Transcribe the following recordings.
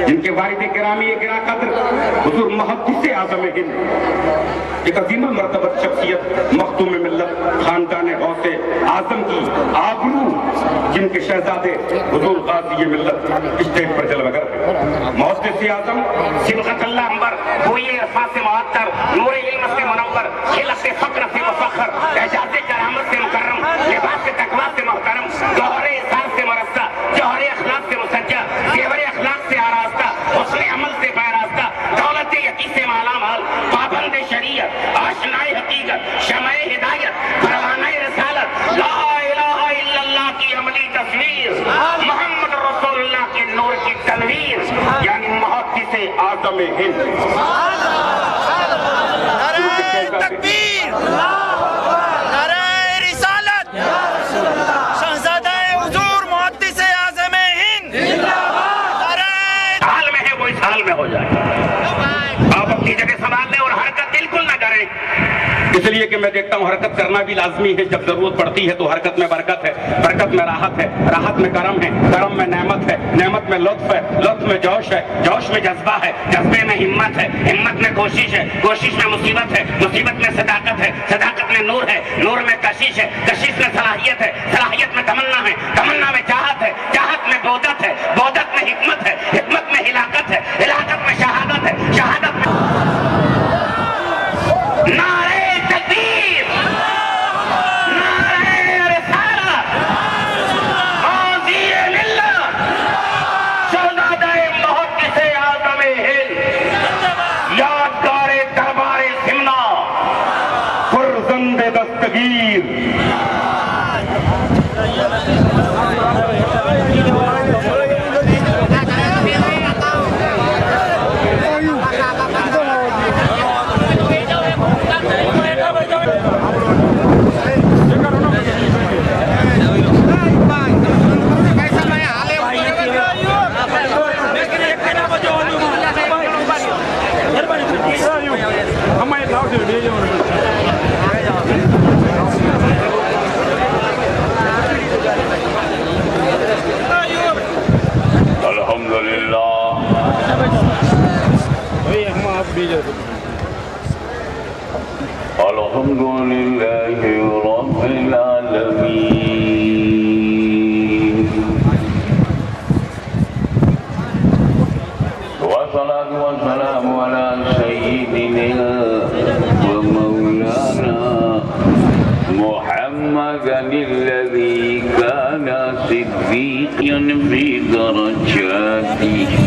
जिनके वारिद गिरामी गिरा कद्र हुजूर मुहद्दिस आज़म हिंद, एक अज़ीम मर्तबत शख्सियत मखदूम मिल्लत खानदान गौसे आज़म की आबरू, जिनके शहजादे हुजूर गाज़ी मिल्लत स्टेज पर जलवगर मुहद्दिस आज़म सिबगतुल्लाह अंबर गोये असास मुअत्तर नूर इल्म से मुनव्वर खिलत फक्र से मुफख्खर एजाज़ करामत से मुकर्रम लिबास तकवा से मुहतरम जौहरे इसार से मुरस्सा जौहरे अखलाक से मुसज्जा जेवरे अखलाक से आरास्ता हुस्ने अमल से पैरास्ता दौलत यकी से मालामाल पाबंद शरीयत आशनाए हकीकत शमाए हिदायत परवानाए रिसालत ला इलाहा इल्लल्लाह की अमली तस्वीर मोहम्मद रसूलुल्लाह के नूर की तनवीर, यानी मुहद्दिस आज़म हिंद। नारे तकबीर, नारे रिसालत, शहजादा हुजूर मुहद्दिस आज़म हिंद जिंदाबाद। हाल में है वो इस हाल में हो जाए। आप अपनी जगह संभाल लें और हरकत बिल्कुल ना करें, इसलिए कि मैं देखता हूँ हरकत करना भी लाजमी है। जब जरूरत पड़ती है तो हरकत में बरकत है, बरकत में राहत है, राहत में करम है, करम में नेमत है, नेमत में लुत्फ है, लुत्फ में जोश है, जोश में जज्बा है, जज्बे में हिम्मत है, हिम्मत में कोशिश है, कोशिश में मुसीबत है, मुसीबत में सदाकत है, सदाकत में नूर है, नूर में कशिश है, कशिश में सलाहियत है, सलाहियत में तमन्ना है, तमन्ना में चाहत है, चाहत में बोदत है, बोदत में हिकमत है, हिकमत में हिलाकत है, हिलाकत में शहादत है, शहादत में नारे तकबीर, नारे रिसालत, गाज़ी मिल्लत, शहज़ादा मुहद्दिस आज़म हिंद, यादगार दरबार सिमना, फर्जंद दस्तगीर। अल्हम्दुलिल्लाह रब्बिल आलमीन वस्सलातु वस्सलामु अला सय्यिदिना व मौलाना मुहम्मदिल्लज़ी काना सिद्दीक़न फ़ी दरजातिही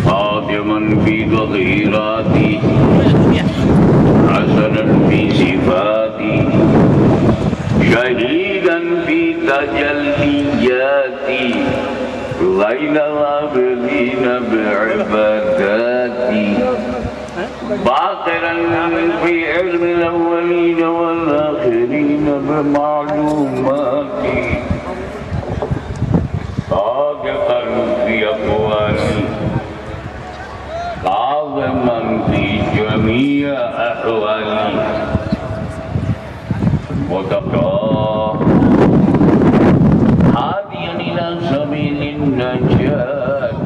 ख़ातिमन फ़ी तग़यीरातिही हसनन फ़ी सिफ़ातिही शहीदन फ़ी तजल्लियातिही ग़ैरल आबिदीन बिइबादातिही बाक़िरन फ़ी इल्मिल अव्वलीन वल आख़िरीन बिमालूमातिही सादिक़न फ़ी अक़वालिही काज़िमन फ़ी जमीइ अहवालिही मुतक़ाह हादियन इला सबीलिन नजात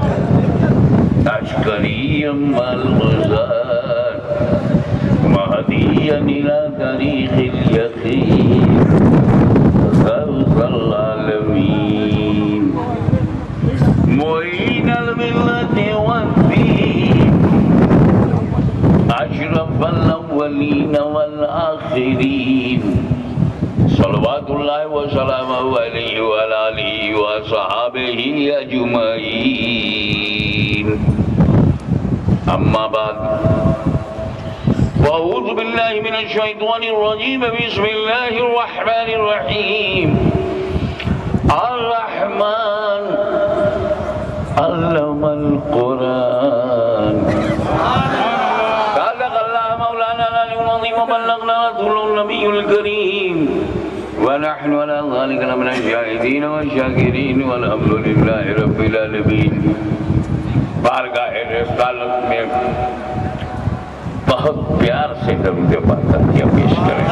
अश्करिय्यम मल ग़ज़ात महदियन इला तरीक़िल यक़ीन ग़ौसल आलमीन मुईनल मिल्लति वद्दीन अशरफल अव्वलीन वल आखिरीन सल्लल्लाहु व सल्लल्लाहु अलैहि व आलिहि व सहाबिहि अजमईन। अम्मा बाद अऊज़ु बिल्लाहि मिनश शैतानिर रजीम बिस्मिल्लाहिर रहमानिर रहीम। अर्रहमान अल्लमल कुरान सदक़ल्लाहु मौलाना अल-अलीयुल अज़ीम व बल्लगना रसूलुन नबियुल करीम व नहनु अला ज़ालिका लमिनश शाहिदीन व शाकिरीन वल्हम्दुलिल्लाहि रब्बिल आलमीन। बारगाह रिसालत में बहुत प्यार से दरूद पाक पेश करें।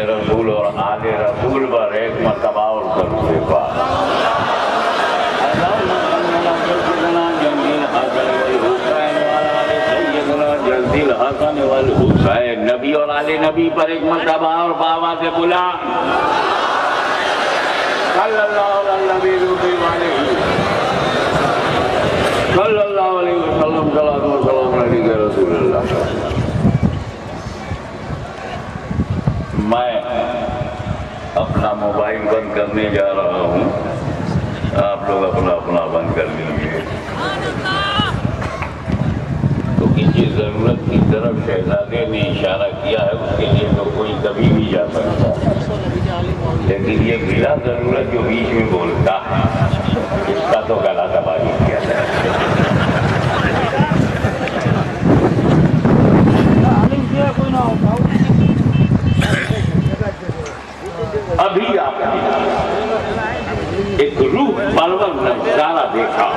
रसूल और आले रसूल पर एक मरतबा और दरूद पाक। नबी और आले नबी पर एक मरतबा और बाबा से बुला मैं अपना मोबाइल बंद करने जा रहा हूँ, आप लोग अपना अपना बंद कर लीजिए। तो किसी जरूरत की तरफ शहजादे ने इशारा किया है, उसके लिए तो कोई कभी भी जा सकता है, लेकिन ये बिला जरूरत जो बीच में बोलता है इसका तो गला दबा ही किया जाए। अभी आपने एक रूह परवर नजारा देखा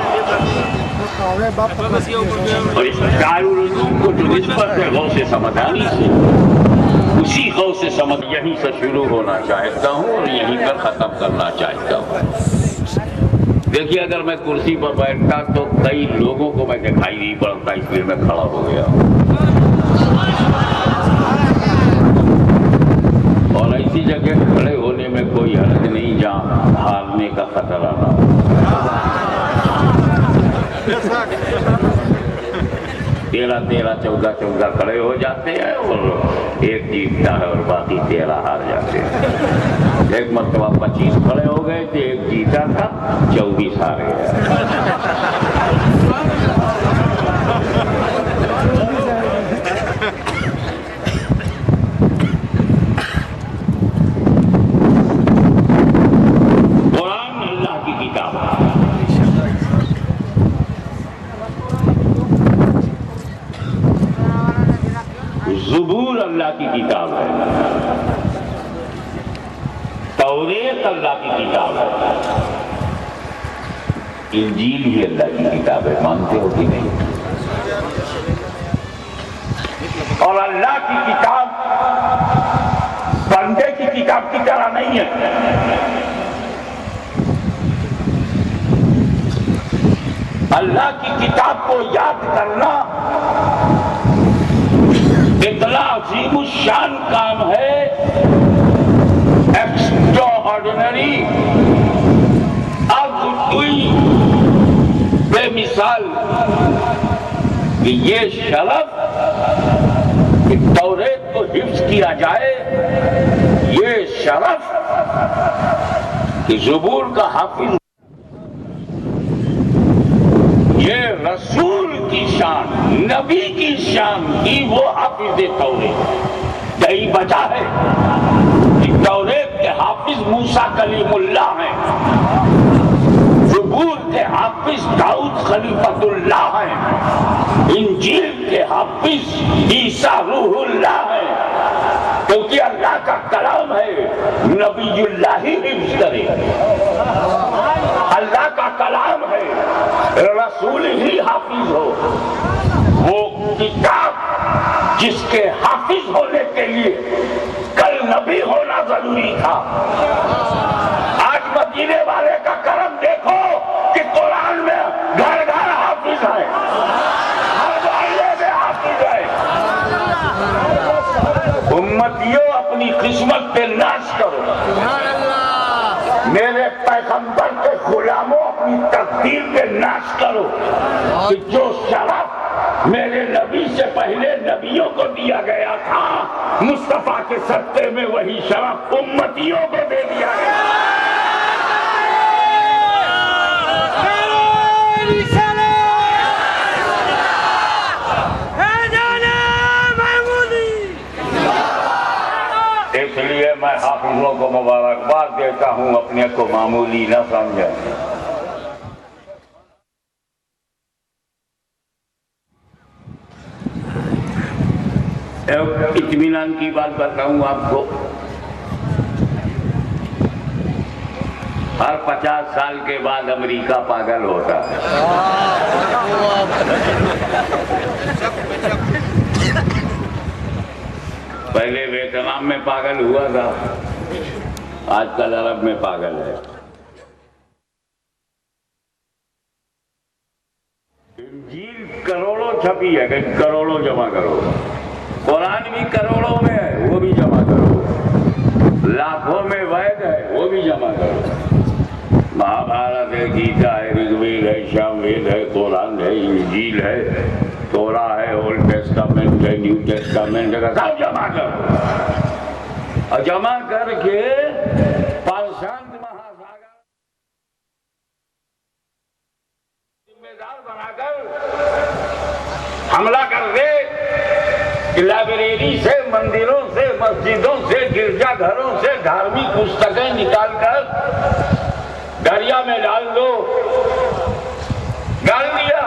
और इस दारुल को जो निस्बत है गौ से समझानी से, उसी गौ से समझ यहीं से शुरू होना चाहता हूँ और यहीं पर खत्म करना चाहता हूँ। देखिए, अगर मैं कुर्सी पर बैठता तो कई लोगों को मैं दिखाई नहीं पड़ता, इसलिए मैं खड़ा हो गया। और ऐसी जगह खड़े होने में कोई हर्ज नहीं जहाँ हारने का खतरा ना हो। 13-13, 14-14 खड़े हो जाते हैं और एक जीतता है और बाकी 13 हार जाते हैं। एक मरतबा 25 खड़े हो गए थे, एक जीता था, 24 हार गया। ज़ुबूर अल्लाह की किताब है, तौरेत अल्लाह की किताब है, इंजील भी अल्लाह की किताब है। मानते हो कि नहीं? और अल्लाह की किताब बंदे की किताब की तरह नहीं है। अल्लाह की किताब को याद करना इतना अजीमुशान काम है, एक्स्ट्रा ऑर्डिनरी, अद्वितीय, बेमिसाल, कि ये शरफ कि तौरेत को हिफ्ज किया जाए, ये शरफ कि ज़ुबूर का हाफिज, ये रसूल की शान, नबी की शान की वो हाफिज तौरेत। यही वजह है कि तौरेत के हाफिज मूसा कलीमुल्लाह हैं, ज़ुबूर के हाफिज दाऊद खलीफतुल्लाह हैं, इंजील के हाफिज ईसा रूहुल्लाह हैं। क्योंकि अल्लाह का कलाम है, नबीयुल्लाह ही हिफ्ज करे। अल्लाह का कलाम है, रसूल ही हाफिज हो। वो किताब जिसके हाफिज होने के लिए कल नबी होना जरूरी था। आज मदीने वाले का करम देखो कि कुरान में घर घर हाफिज है, हर मोहल्ले में हाफिज है। उम्मतियों, अपनी किस्मत पे नाश करो। मेरे पैगंबर के गुलामों, अपनी तकदीर पे नाश करो कि जो शरफ मेरे नबी से पहले नबियों को दिया गया था, मुस्तफा के सत्ते में वही शरफ उम्मतियों को दे दिया गया। इसलिए मैं हाफिजों को मुबारकबाद देता हूं, अपने को मामूली न समझें। इत्मीनान की बात बताऊं आपको, हर 50 साल के बाद अमेरिका पागल होता है। पहले वियतनाम में पागल हुआ था, आजकल अरब में पागल है। इंजील करोड़ों छपी है, कहीं करोड़ों जमा करो। कुरान भी करोड़ों में है, वो भी जमा करो। लाखों में वैद है, वो भी जमा करो। महाभारत है, गीता है, ऋग्वेद है, सामवेद है, कुरान है, इंजील है, तोरा है, ओल्ड टेस्टामेंट है, न्यू टेस्टामेंट है, सब जमा करो। और जमा करके पाषाण महासागर जिम्मेदार बनाकर हमला कर दे। लाइब्रेरी से, मंदिरों से, मस्जिदों से, गिरजाघरों से धार्मिक पुस्तकें निकालकर दरिया में डाल दो। डाल दिया,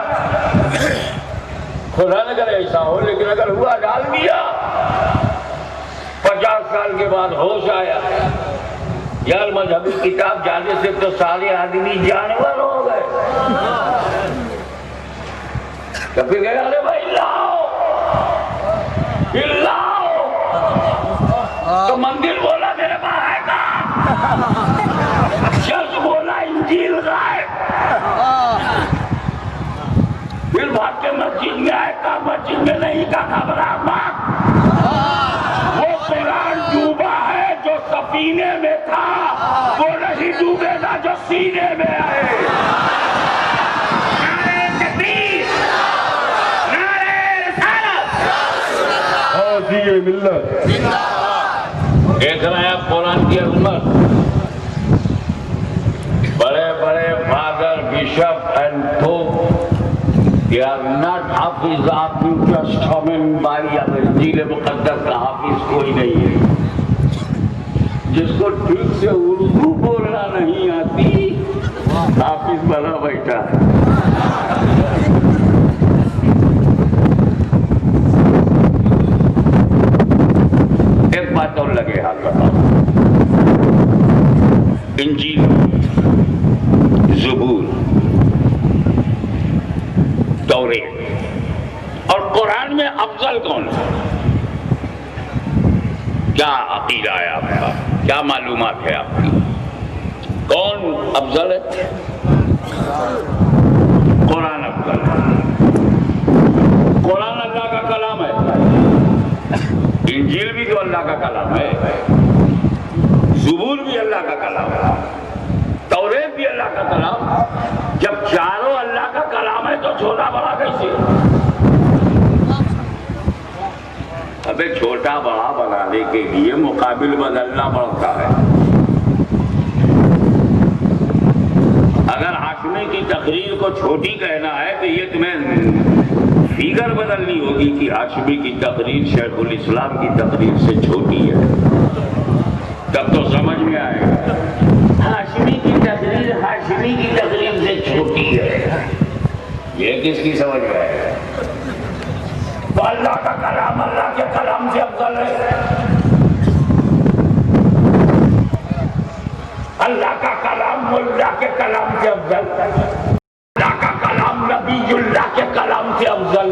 खुदा न करे ऐसा हो, लेकिन अगर हुआ डाल दिया, 50 साल के बाद होश आया, यार मजहबी किताब जाने से तो सारे आदमी जानवर हो गए। तो फिर गया, अरे भाई लाओ लाओ, तो मंदिर बोला मेरे पास है का, चर्च बोला इंजील गायब। फिर भाग के मस्जिद में आए, का मस्जिद में नहीं का घबरा मत, वो कुरान डूबा है जो सफीने में था, वो नहीं डूबेगा जो सीने में आए। नारे तकबीर, नारे रिसालत, हाज़िए मिल्लत। देख रहे हैं कुरान की अजमत, बड़े बड़े father, bishop and pope, they are not हाफिज। आप just comment by इंजील मुक़द्दस का हाफिज कोई नहीं है। जिसको ठीक से उर्दू बोलना नहीं आती, हाफिज बना बैठा। एक बात और लगे हाथ बताओ, इंजील, ज़बूर, तौरेत और कुरान में अफजल कौन है? क्या अकीदा है आपका, क्या मालूमात है आपकी? कौन अफजल है? कुरान अफजल है। कुरान अल्लाह का कलाम है, इंजील भी तो अल्लाह का कलाम है, ज़बूर भी अल्लाह का कलाम है, तौरेत भी अल्लाह का कलाम। जब चारों अल्लाह का कलाम है तो छोटा बड़ा कैसे? अबे छोटा बड़ा बनाने के लिए मुकाबिल बदलना पड़ता है। अगर हाशमी की तकरीर को छोटी कहना है तो ये तुम्हें फिगर बदलनी होगी कि हाशमी की तकरीर शेखुल इस्लाम की तकरीर से छोटी है, तब तो समझ में आएगा। हाशमी की तकरीर हाशमी की तकरीर से छोटी है, ये किसकी समझ में आएगा? तो अल्लाह का कलाम अल्लाह के कलाम से अफजल है। अल्लाह का कलाम मुल्ला के कलाम से अफजल, अल्लाह का कलाम नबीयुल्लाह के कलाम से अफजल,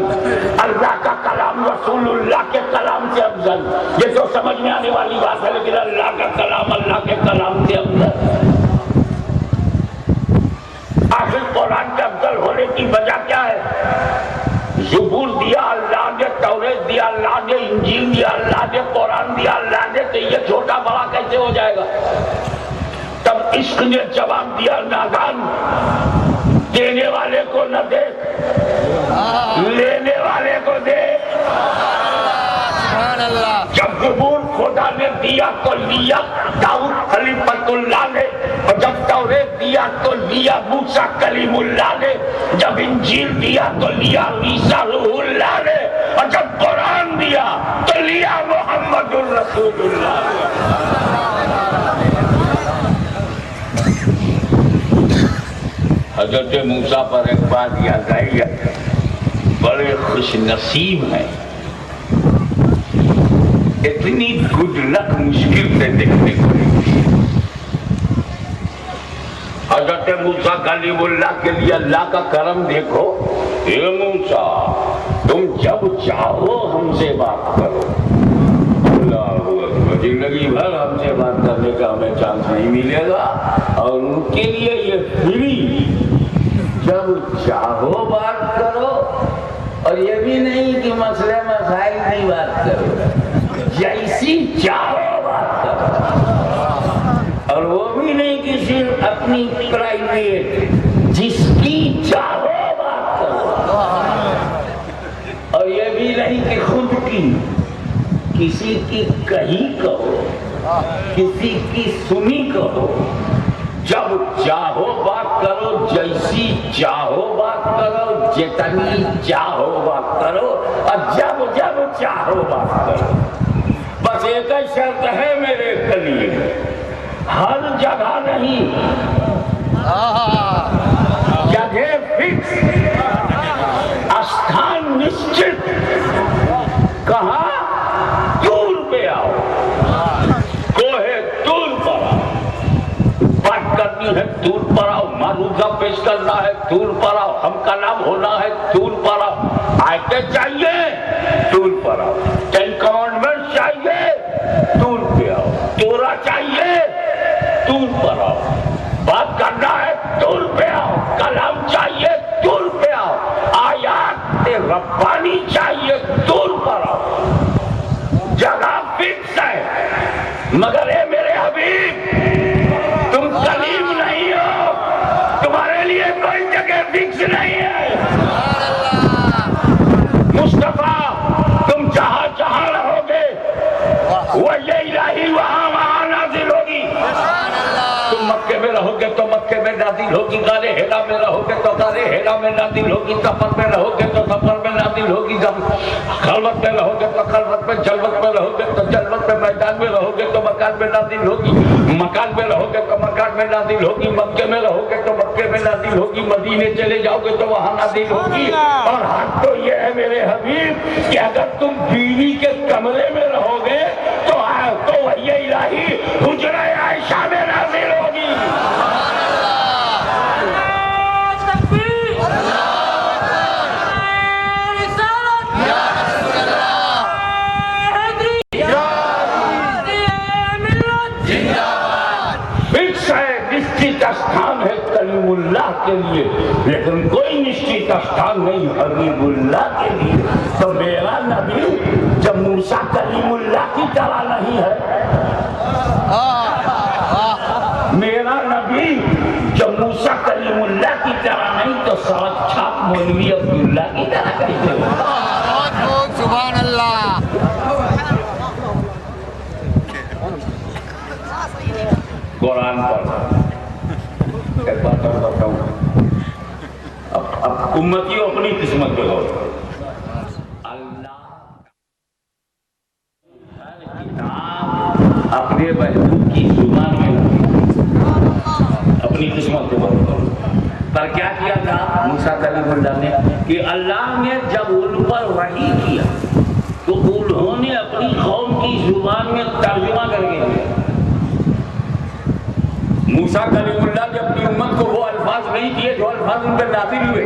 अल्लाह का कलाम रसूलुल्लाह के कलाम से अफजल। ये तो समझ में आने वाली बात है, लेकिन अल्लाह का कलाम अल्लाह के कलाम से अफजल। आखिर कुरान के अफजल होने की वजह क्या है? ज़बूर दिया अल्लाह ने, तौरेत दिया अल्लाह ने, इंजील दिया अल्लाह ने, कुरान दिया अल्लाह ने, तो ये छोटा बड़ा कैसे हो जाएगा? तब इश्क ने जवाब दिया, नादान, देने वाले को न दे, लेने वाले को दे। जब ज़बूर खुदा ने दिया तो लिया दाऊद खलीफतुल्लाह ने, और जब तौरेत दिया तो लिया मूसा कलीमुल्लाह ने, जब इंजील दिया तो लिया ईसा रूहुल्लाह ने, और जब कुरान दिया तो लिया मुहम्मदुर रसूलुल्लाह ने। हजरत मूसा पर एक बात याद आई, बड़े खुश नसीब हैं, इतनी गुड लक मुश्किल से देखने को। मूसा कलीमुल्लाह के लिए अल्लाह का करम देखो। हे मूसा, तुम जब चाहो हमसे बात करो। जिंदगी भर हमसे बात करने का हमें चांस नहीं मिलेगा और उनके लिए ये फ्री, जब चाहो बात करो। और ये भी नहीं कि मसले मसाइल नहीं बात करो, जैसी चाहो बात करो। और वो भी नहीं कि सिर्फ अपनी प्राइवेट, जिसकी चाहो बात करो। और ये भी नहीं कि खुद की, किसी की कही कहो, किसी की सुनी कहो। जब चाहो बात करो, जैसी चाहो बात करो, जितनी चाहो बात करो, और जब जब चाहो बात करो। बस एक ही शर्त है मेरे लिए, हर जगह नहीं, जगह फिक्स, स्थान निश्चित। कहा? दूर पे आओ, कोहे दूर पर आओ। बात करनी है दूर पर आओ, मारूजा पेश करना है दूर पर आओ, हम कलाम होना है दूर पर आओ। आयते चाहिए दूर पर आओ, 10 कमांडमेंट चाहिए दूर पे आओ, तोरा चाहिए दूर पर आओ, बात करना है दूर पे आओ, कलाम चाहिए दूर पे आओ, आयात रब्बानी चाहिए दूर पर आओ। जगह फिक्स है, मगर ये मेरे हबीब, तुम कलीम नहीं हो, तुम्हारे लिए कोई जगह फिक्स नहीं है। मुस्तफा, तुम जहां जहां रहोगे वह इलाही वहां वहां नाजिल होगी। तुम मक्के में रहोगे तो मक्के में नाजिल होगी, गारे हेरा में रहोगे तो गारे हेरा में नाजिल होगी, सफर में रहोगे तो सफर में नाजिल होगी, जब खलवत में रहोगे तो खलवत में, जलवत में रहोगे तो जलवत में, मैदान में रहोगे तो मकान में नाजिल होगी, मकान में रहोगे तो मकान में नाजिल होगी, मक्के में रहोगे तो मक्के में नाजिल होगी, मदीने चले जाओगे तो वहां नाजिल होगी। और हद तो ये है मेरे हबीब कि अगर तुम बीवी के कमरे में रहोगे तो वही इलाही हुजरा आयशा में नाजिल होगी। निश्चित स्थान है कलीमुल्लाह के लिए, लेकिन कोई निश्चित स्थान नहीं हबीबुल्लाह के लिए। तो मेरा नबी जब मूसा कलीमुल्लाह की तरह नहीं है, मेरा नबी जब मूसा कलीमुल्लाह की तरह नहीं, तो साक्षात मौलवी अब्दुल्लाह की तरह कैसे हो? सुभान अल्लाह। कुरान पर एक बात बताऊं, अब उम्मतियों अपनी किस्मत पे गौर करो। अल्लाह हर किताब अपने महबूब की जुबान में अपनी किस्मत पे गौर करो। पर क्या किया था मूसा कलीमुल्लाह ने कि अल्लाह ने जब उन पर वही किया तो उन्होंने अपनी कौम की जुबान में तर्जुमा करके दिया। मूसा कलीमुल्लाह ने अपनी उम्मत को वो अल्फाज नहीं दिए जो अल्फाज उन पर नाज़िल हुए,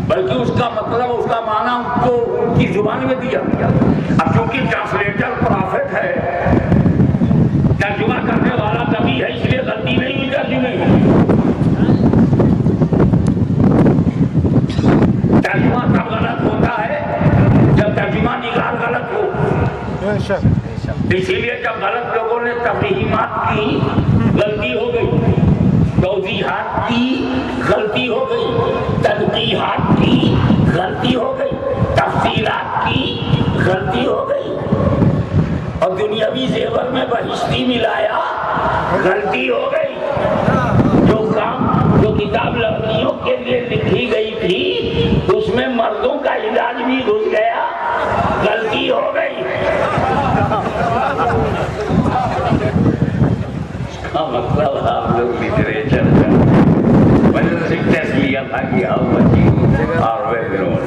बल्कि उसका मतलब, उसका माना उनको उनकी जुबान में दिया। अब क्योंकि ट्रांसलेटर प्रॉफिट है, तर्जुमा करने वाला नबी है, इसलिए गलती नहीं हुई तर्जुमे में। तर्जुमा तब गलत होता है जब तर्जुमा निगार गलत हो। इसीलिए जब गलत लोगों ने तफहीमात की, गलती हो गई, तौजीहात की, गलती हो गई, तनकीहात की, गलती हो गई, तफसीलात की, गलती हो गई, और दुनियावी जेवर में बहिश्ती मिलाया, गलती हो गई। जो किताब लड़कियों के लिए लिखी गई थी उसमें मर्दों का इलाज भी घुस गया, गलती हो गई। मतलब आप लोग लिटरेचर का मैंने सिर्फ टेस्ट लिया था कि हाउ मच और वेल नोन,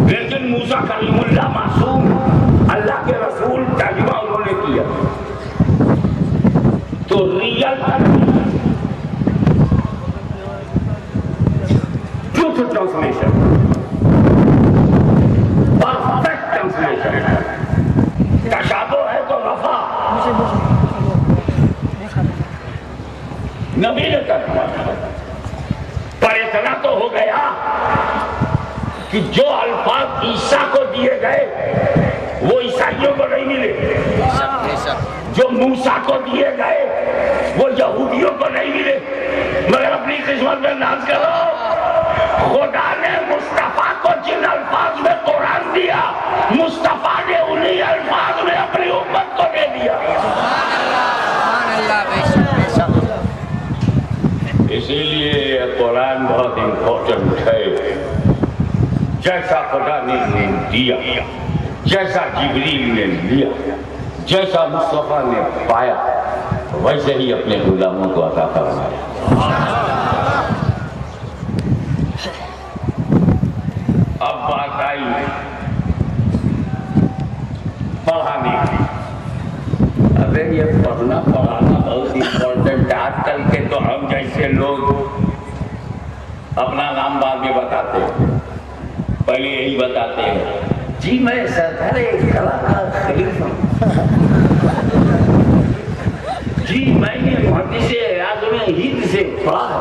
लेकिन मूसा कलीमुल्लाह मासूम, अल्लाह के रसूल, तर्जुमा उन्होंने किया। तो real truth translation, perfect translation है। तशाबुह है तो रफा नबी ने कर दिया। पर इतना तो हो गया कि जो अल्फाज ईसा को दिए गए वो ईसाइयों को नहीं मिले, जो मूसा को दिए गए वो यहूदियों को नहीं मिले। मगर अपनी किस्मत में नाज करो, खुदा ने मुस्तफा को जिन अल्फाज में कुरान दिया, मुस्तफा ने उन्हीं अल्फाज में अपनी उम्मत को दे दिया। इसीलिए कुरान बहुत इंपॉर्टेंट है। जैसा खुदा ने दिया, जैसा जिब्रील ने लिया, जैसा मुस्तफा ने पाया, वैसे ही अपने गुलामों को अता फरमाया। अब बात आई पढ़ाने की। अरे ये पढ़ना पढ़ाना बहुत इंपॉर्टेंट है। आजकल के तो हम जैसे लोग अपना नाम बाद में बताते हैं, पहले यही बताते हैं, जी मैं सरदार कलाकार खलीफा, जी मैंने मुहद्दिस आज़म हिंद से पढ़ा,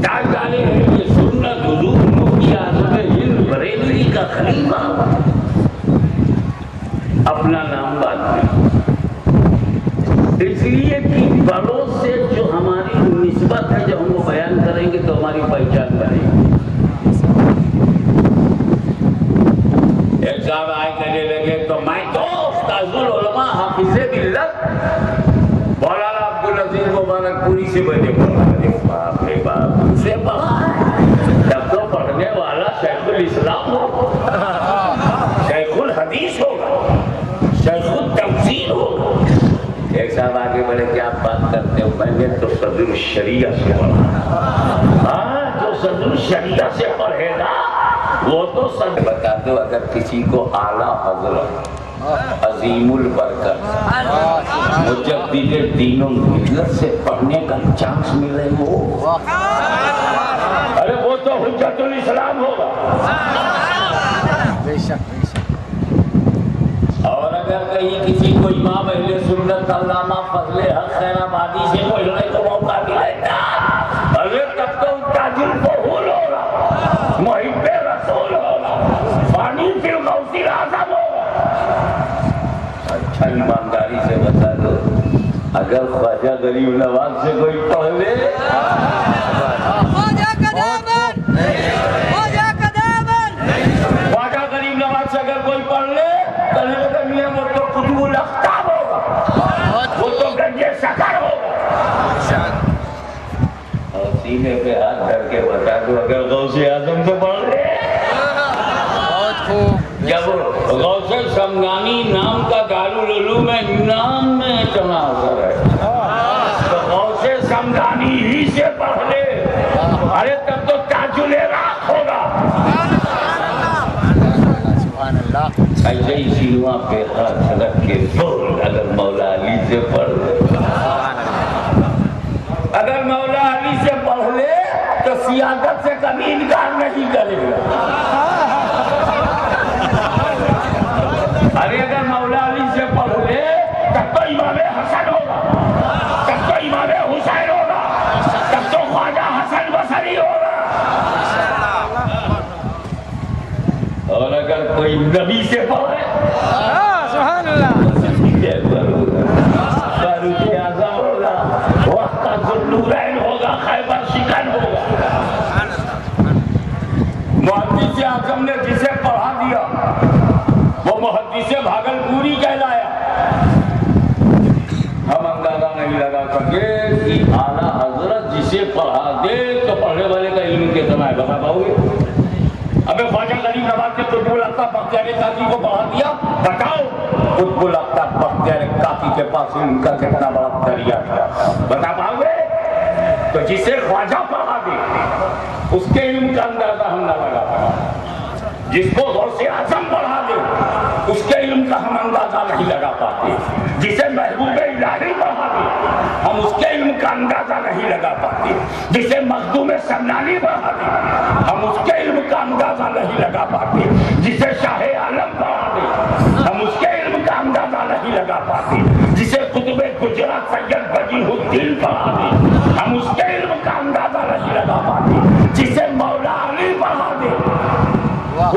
ताज डाले हैं ये सुन्नत हुजूर मुफ्ती आज़म हिंद बरेलवी का खलीफा। अपना नाम बाद में, इसलिए कि बड़ों से जो हमारी निस्बत है, जब हम वो बयान करेंगे तो हमारी पहचान बनेगी। एक साहब आए कहने लगे तो मैं तो उस्ताजुल उलमा हाफिज़े मिल्लत मौलाना अब्दुल अजीज मुबारकपुरी से बने पढ़ा। अरे बाप रे बाप, उनसे पढ़ा है तब तो पढ़ने वाला शेखुल इस्लाम होगा, शेखुल हदीस होगा, शेखुल तफसीर होगा। एक साहब आगे बढ़े, क्या आप बात करते हो? मैंने तो सदरुल शरिया से पढ़ा। हाँ, जो सदरुल शरिया से पढ़ेगा वो तो सब बता दो। अगर किसी को आला हजरत अजीमुल बरकत मुजद्दिद दीन मिल्लत से पढ़ने का चांस मिले वो, अरे वो तो हुज्जतुल इस्लाम होगा। और अगर कहीं किसी को इमाम अहले सुन्नत अल्लामा फजले हक खैराबादी से पढ़ने को मौका मिलेगा, अरे तब तो ताजुल फहूल होगा, मुहिब्बे रसूल होगा, फानी फिल गौसिल आज़म होगा। अच्छा ईमानदारी से बता दो, अगर ख्वाजा गरीब नवाज से कोई पढ़ ले, ख्वाजा गरीब नवाज से अगर कोई पढ़ ले, वो तो कुतुबुल अख्ताब होगा, वो तो गंजे सकर होगा। और सीने पे हाथ धर के बता दो, अगर गौसे आजम से पढ़ ले, जब गौसे समगानी नाम का दारुल उलूम में नाम में इतना असर है, तो गौसे समगानी ही से पढ़ ले, अरे तब तो ताजुल राख होगा। ऐसे ही सीमा पे हाथ रख के बोल, अगर मौला अली से पढ़ ले, अगर मौला अली से पढ़ ले तो सियादत से कभी इनकार नहीं करेगा। अरे अगर मौला अली से पढ़ ले तब तो इमाम हसन होगा, तब तो इमाम हुसैन होगा, तब तो ख्वाजा हसन बसरी होगा। और अगर कोई नबी से पढ़े, सुभान अल्लाह, फारूक आज़म होगा, वक़्ता ज़ुन्नूरैन होगा, खैबर शिकन होगा। मुहद्दिस आज़म ने जिसे पढ़ा दिया वो मुहद्दिस भागलपुरी कहलाया। हम अंदाजा नहीं लगा सके कि आला हजरत जिसे पढ़ा दे तो पढ़ने वाले का इल्म कितना है, बता पाओगे? अबे ख्वाजा गरीब नवाज ने कुतुबुल अख्ताब बख्तियार काकी को पढ़ा दिया, बताओ कुतुबुल अख्ताब बख्तियार काकी के पास उनका कितना बड़ा दरिया था, बता पाओगे? तो जिसे ख्वाजा पढ़ा दे उसके इल्म का अंदाजा हम न लगा पाए, जिसको गौसे आज़म पढ़ा दे उसके इल्म का हम अंदाजा अंदाजा नहीं लगा पाते। जिसे महबूब इलाही पढ़ा दे हम उसके इल्म का अंदाजा नहीं लगा पाते। जिसे मखदूम सन्नानी पढ़ा दे हम उसके इल्म का अंदाजा नहीं लगा पाते। जिसे शाह आलम पढ़ा दे हम उसके इल्म का अंदाजा नहीं लगा पाते। जिसे कुतुब गुजरात सैयद वजीहुद्दीन पढ़ा दे हम उसके इल्म का अंदाजा नहीं लगा पाते। जिसे मौला अली पढ़ा दे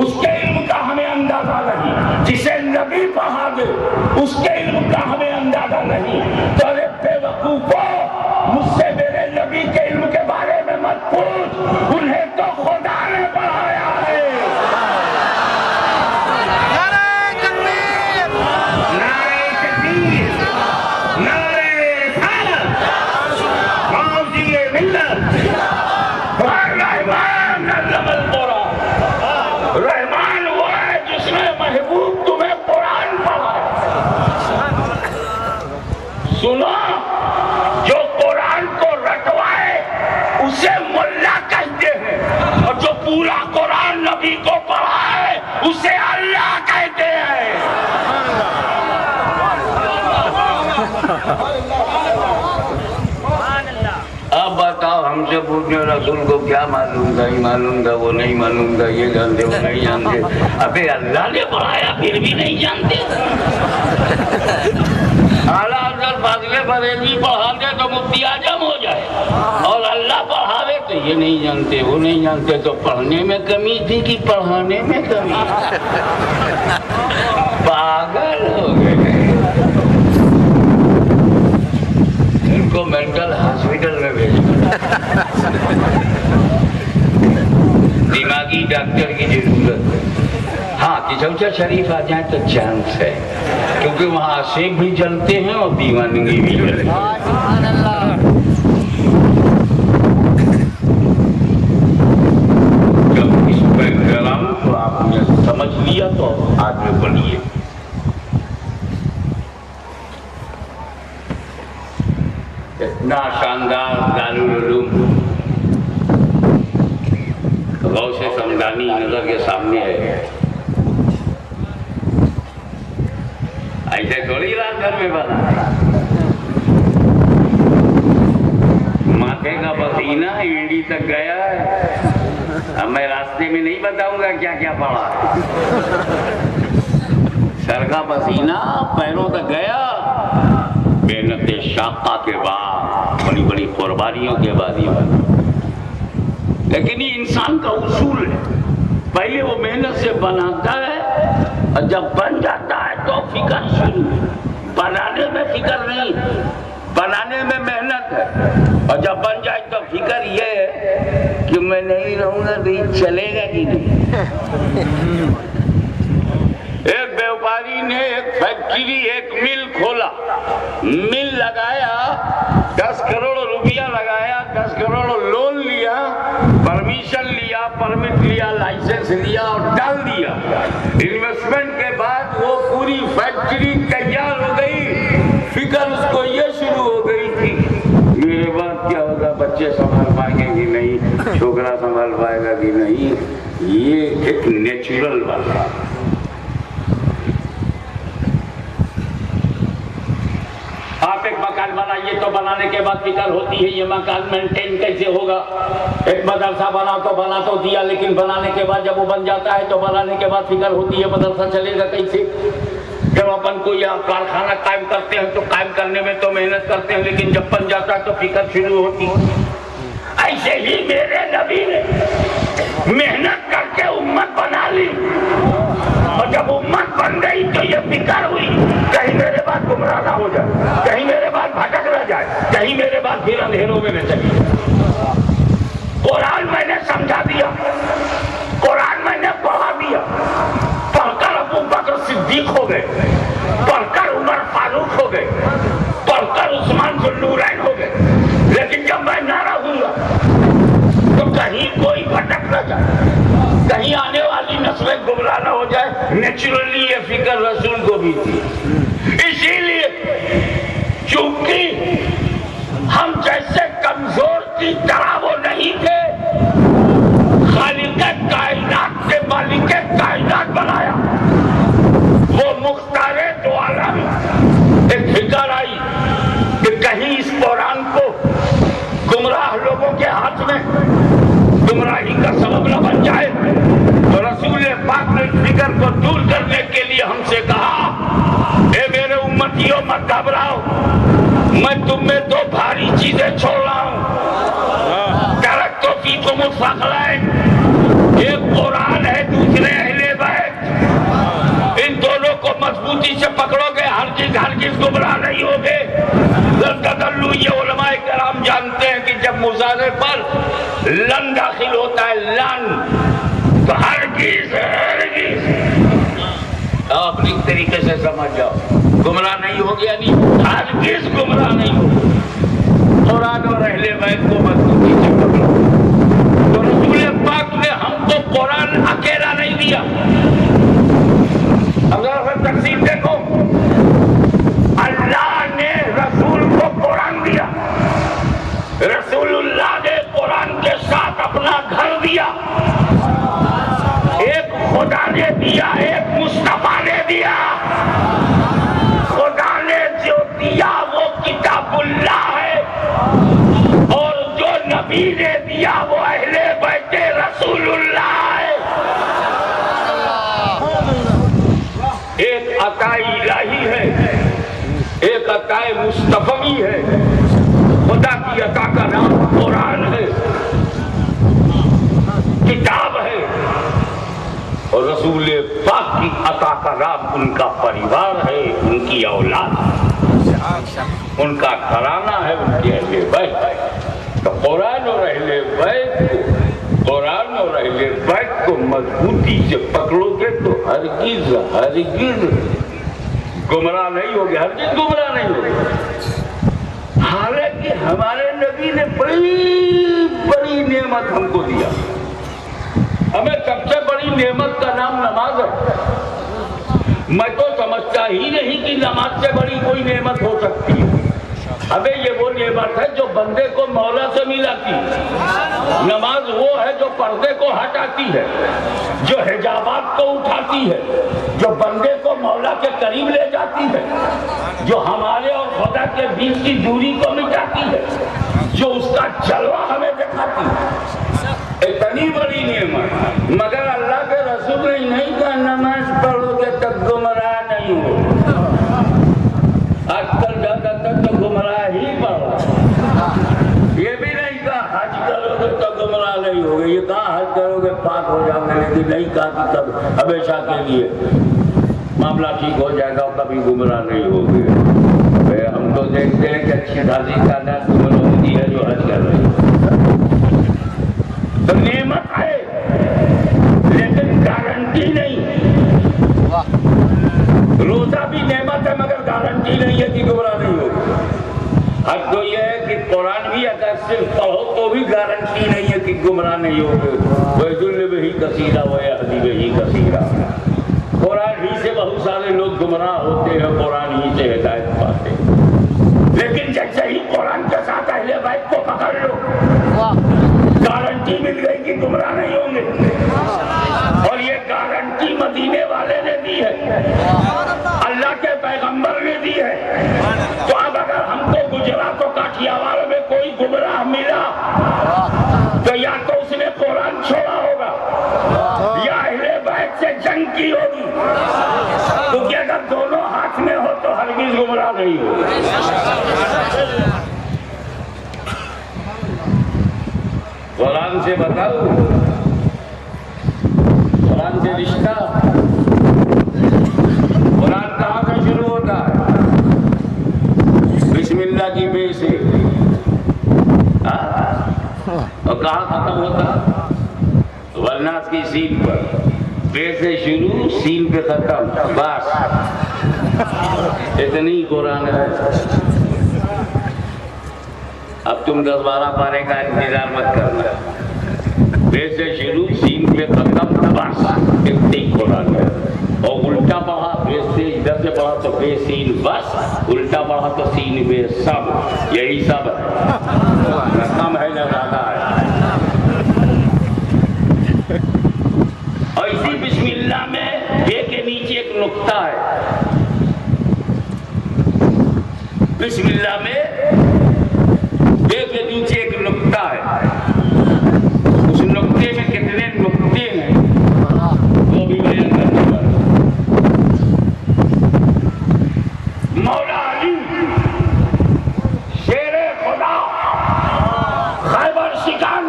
उसके इल्म का हमें अंदाजा नहीं। जिसे नबी पढ़ा दे उसके इल्म का हमें अंदाजा नहीं। तो अरे बेवकूफो, मुझसे मेरे नबी के इल्म के बारे में मत पूछ, उन्हें तो खुदा ने पढ़ाया है। रहमान वो है जिसने महबूब तुम्हें कुरान पढ़ाया। सुनो, जो कुरान को रटवाए उसे मुल्ला कहते हैं और जो पूरा कुरान नबी को पढ़ाए उसे अल्लाह कहते हैं। अब बताओ, हमसे पूछने रसूल को क्या मालूम था, ये मालूम था, वो नहीं मालूम था, ये जानते वो नहीं जानते। अबे अल्लाह ने पढ़ाया फिर भी नहीं जानते। आला हज़रत फाज़िले बरेलवी पढ़ा दे तो मुफ्ती आजम हो जाए और अल्लाह पढ़ावे तो ये नहीं जानते वो नहीं जानते। तो पढ़ने में कमी थी कि पढ़ाने में कमी? पागल हो गए। इनको मेंटल हॉस्पिटल में भेजना, दिमागी डॉक्टर की जरूरत है। हाँ, किचौचा शरीफ आ जाए तो चांस है, क्योंकि वहाँ आशिक भी जलते हैं और दीवानगी भी जलते हैं। जब इस बैकग्राउंड को आपने समझ लिया तो आगे बढ़िए। इतना शानदार दारुल उलूम गौसे समदानी नजर के सामने है। ऐसे थोड़ी रात घर में बना, माथे का पसीना एड़ी तक गया है। अब मैं रास्ते में नहीं बताऊंगा क्या क्या पड़ा है। सर का पसीना पैरों तक गया, मेहनत शाका के बाद, बड़ी बड़ी कुर्बानियों के बाद ये बना। लेकिन ये इंसान का उसूल है, पहले वो मेहनत से बनाता है और जब बन जाता है तो फिक्र शुरू। बनाने में फिक्र नहीं, बनाने में मेहनत है, और जब बन जाए तो फिक्र ये है कि मैं नहीं रहूंगा तो ये चलेगा कि नहीं। एक व्यापारी ने एक फैक्ट्री, एक मिल खोला, मिल लगाया, 10 करोड़ रुपया लगाया, 10 करोड़ लोन लिया, परमिशन लिया, परमिट लिया, लाइसेंस लिया और डाल दिया। इन्वेस्टमेंट के बाद वो पूरी फैक्ट्री तैयार हो गई। फिक्र उसको ये शुरू हो गई थी मेरे बाद क्या होगा, बच्चे संभाल पाएंगे कि नहीं, छोकरा संभाल पाएगा कि नहीं। ये एक नेचुरल बात है। आप एक मकान बनाइए तो बनाने के बाद फिक्र होती है ये मकान मेंटेन कैसे होगा। एक मदरसा बना तो दिया, लेकिन बनाने के बाद जब वो बन जाता है तो बनाने के बाद फिक्र होती है मदरसा चलेगा कैसे। जब अपन कोई कारखाना कायम करते हैं तो कायम करने में तो मेहनत करते हैं, लेकिन जब बन जाता है तो फिक्र शुरू होती है। ऐसे ही मेरे नबी ने मेहनत करके उम्मत बना ली, और जब उम्मत बन गई तो ये फिक्र हुई कहीं मेरे बाद गुमराह ना हो जाए, कहीं मेरे बाद भटक न जाए, कहीं मेरे बाद फिर अंधेरों में न चली जाए। कुरान मैंने समझा दिया, कुरान मैंने पढ़ा दिया। पढ़कर अबू बकर सिद्दीक हो गए, पढ़कर उमर फारूक हो गए, पढ़कर उस्मान जुल्लूरैन हो गए। लेकिन जब मैं ना रहूंगा तो कहीं कोई भटक न जाए, कहीं आने वाली नस्लें गुमराह न हो जाए। नेचुरली ये फिक्र रसूल को भी थी। इसीलिए चूंकि हम जैसे कमजोर की तरह वो नहीं थे, खालिक कायनात के मालिक कायनात बनाया। वो मुख्तारे दो गुमराही का सबब न बन जाए। तो रसूल पाक ने फिक्र को दूर करने के लिए हमसे कहा, ए मेरे उम्मतियों मत घबराओ, मैं तुम में दो भारी चीजें छोड़ रहा हूं। तरक्तो की तुम फखलाइन, एक कुरान है, दूसरे अहले बैत। इन दोनों को मजबूती से पकड़ोगे, हरगिज गुमराह नहीं होगे। ये उलमाए कराम जानते हैं कि जब मुजाहरे पर लन दाखिल होता है, लन, तो हरगिज अपनी तरीके से समझ जाओ, गुमराह नहीं होगी, यानी हरगिज गुमराह नहीं होगी। कुरान और अहले बैत को मजबूती से पकड़ो। तो रसूल पाक ने हमको कुरान अकेला नहीं दिया। अगर तकसीम देखो, अल्लाह ने रसूल को कुरान दिया, रसूलुल्लाह ने कुरान के साथ अपना घर दिया। एक खुदा ने दिया, एक मुस्तफा ने दिया। खुदा ने जो दिया वो किताबुल्लाह है, और जो नबी ने दिया वो अहले बैते रसूलुल्लाह है। एक अताई इलाही है, एक अताए मुस्तफवी है। खुदा की अता का नाम कुरान है, किताब है, और रसूल पाक की अता का नाम उनका परिवार है, उनकी औलाद, उनका घराना है, उनके अहले बैत। तो कुरान और अहले बैत को मजबूती से पकड़ोगे तो हरगिज गुमराह नहीं होगे, हरगिज गुमराह नहीं होगे। हालांकि हमारे नबी ने बड़ी नेमत हमको दिया। हमें सबसे बड़ी नेमत का नाम नमाज है। मैं तो समझता ही नहीं कि नमाज से बड़ी कोई नेमत हो सकती है। हमें ये वो नेमत है जो बंदे को मौला से मिलाती है। नमाज वो है जो पर्दे को हटाती है, जो हिजाबात को उठाती है, जो बंदे को मौला के करीब ले जाती है, जो हमारे और खुदा के बीच की दूरी को मिटाती है, जो उसका जलवा हमें दिखाती है। इतनी बड़ी नेमत, मगर अल्लाह के रसूल ने नहीं कहा नमाज पढ़ोगे तब गुमराह नहीं हो। आजकल ज्यादातर तो गुमराह ही पढ़ रहा। ये भी नहीं कहा हज करोगे तो गुमराह नहीं होगे, ये कहा हज करोगे पाक हो जाओगे, लेकिन नहीं कहा कि तब हमेशा के लिए मामला ठीक हो जाएगा, कभी गुमराह नहीं होगे। हम तो देखते हैं कि अच्छी खासी तादाद होती है जो हज कर रही है। तो नेमत है, लेकिन गारंटी नहीं। रोजा भी नेमत है, मगर गारंटी नहीं है कि गुमराह नहीं होगी। अब तो यह है कि कुरान भी अगर सिर्फ पढ़ो तो भी गारंटी नहीं है कि गुमराह नहीं होगे। वह ही कसीरा ही कसीरा, कुरान ही से बहुत सारे लोग गुमराह होते हैं, कुरान ही से हिदायत पाते हैं। लेकिन जैसे ही कुरान के साथ अहले बैत को पकड़ लो, गारंटी मिल गई कि गुमराह नहीं होंगे। और ये गारंटी मदीने वाले ने दी है, अल्लाह के पैगंबर ने दी है। तो अब अगर हमको गुजरात और काठियावाड़ में कोई गुमराह मिला तो या तो उसने कुरान छोड़ा होगा या अहले बैत से जंग की होगी, क्योंकि अगर दोनों हाथ में हो तो हरगिज गुमराह नहीं हो। कुरान से बताओ, कुरान से रिश्ता, कुरान कहाँ से शुरू होता है? बिस्मिल्लाह की बे से, और कहाँ खत्म होता? वन्नास की सीन पर, बे से शुरू सीन पे खत्म, बस इतनी कुरान है। अब तुम 10-12 पारे का इंतजार मत करना, बे से शुरू सीन पे खत्म, बस इतनी कुरान है। और उल्टा पढ़ा, बे से इधर से पढ़ा तो बे सीन बस, उल्टा पढ़ा तो सीन बे सब, यही सब है, न कम है न ज्यादा है। और इसी बिस्मिल्लाह में बे के नीचे एक नुक्ता है। बिस्मिल्लाह में बे के नीचे एक नुक्ता है, उस नुक्ता नुक्ते में कितने नुक्ते हैं वो भी बयान करने वाला। मौला अली शेरे खुदा, खैबर शिकन,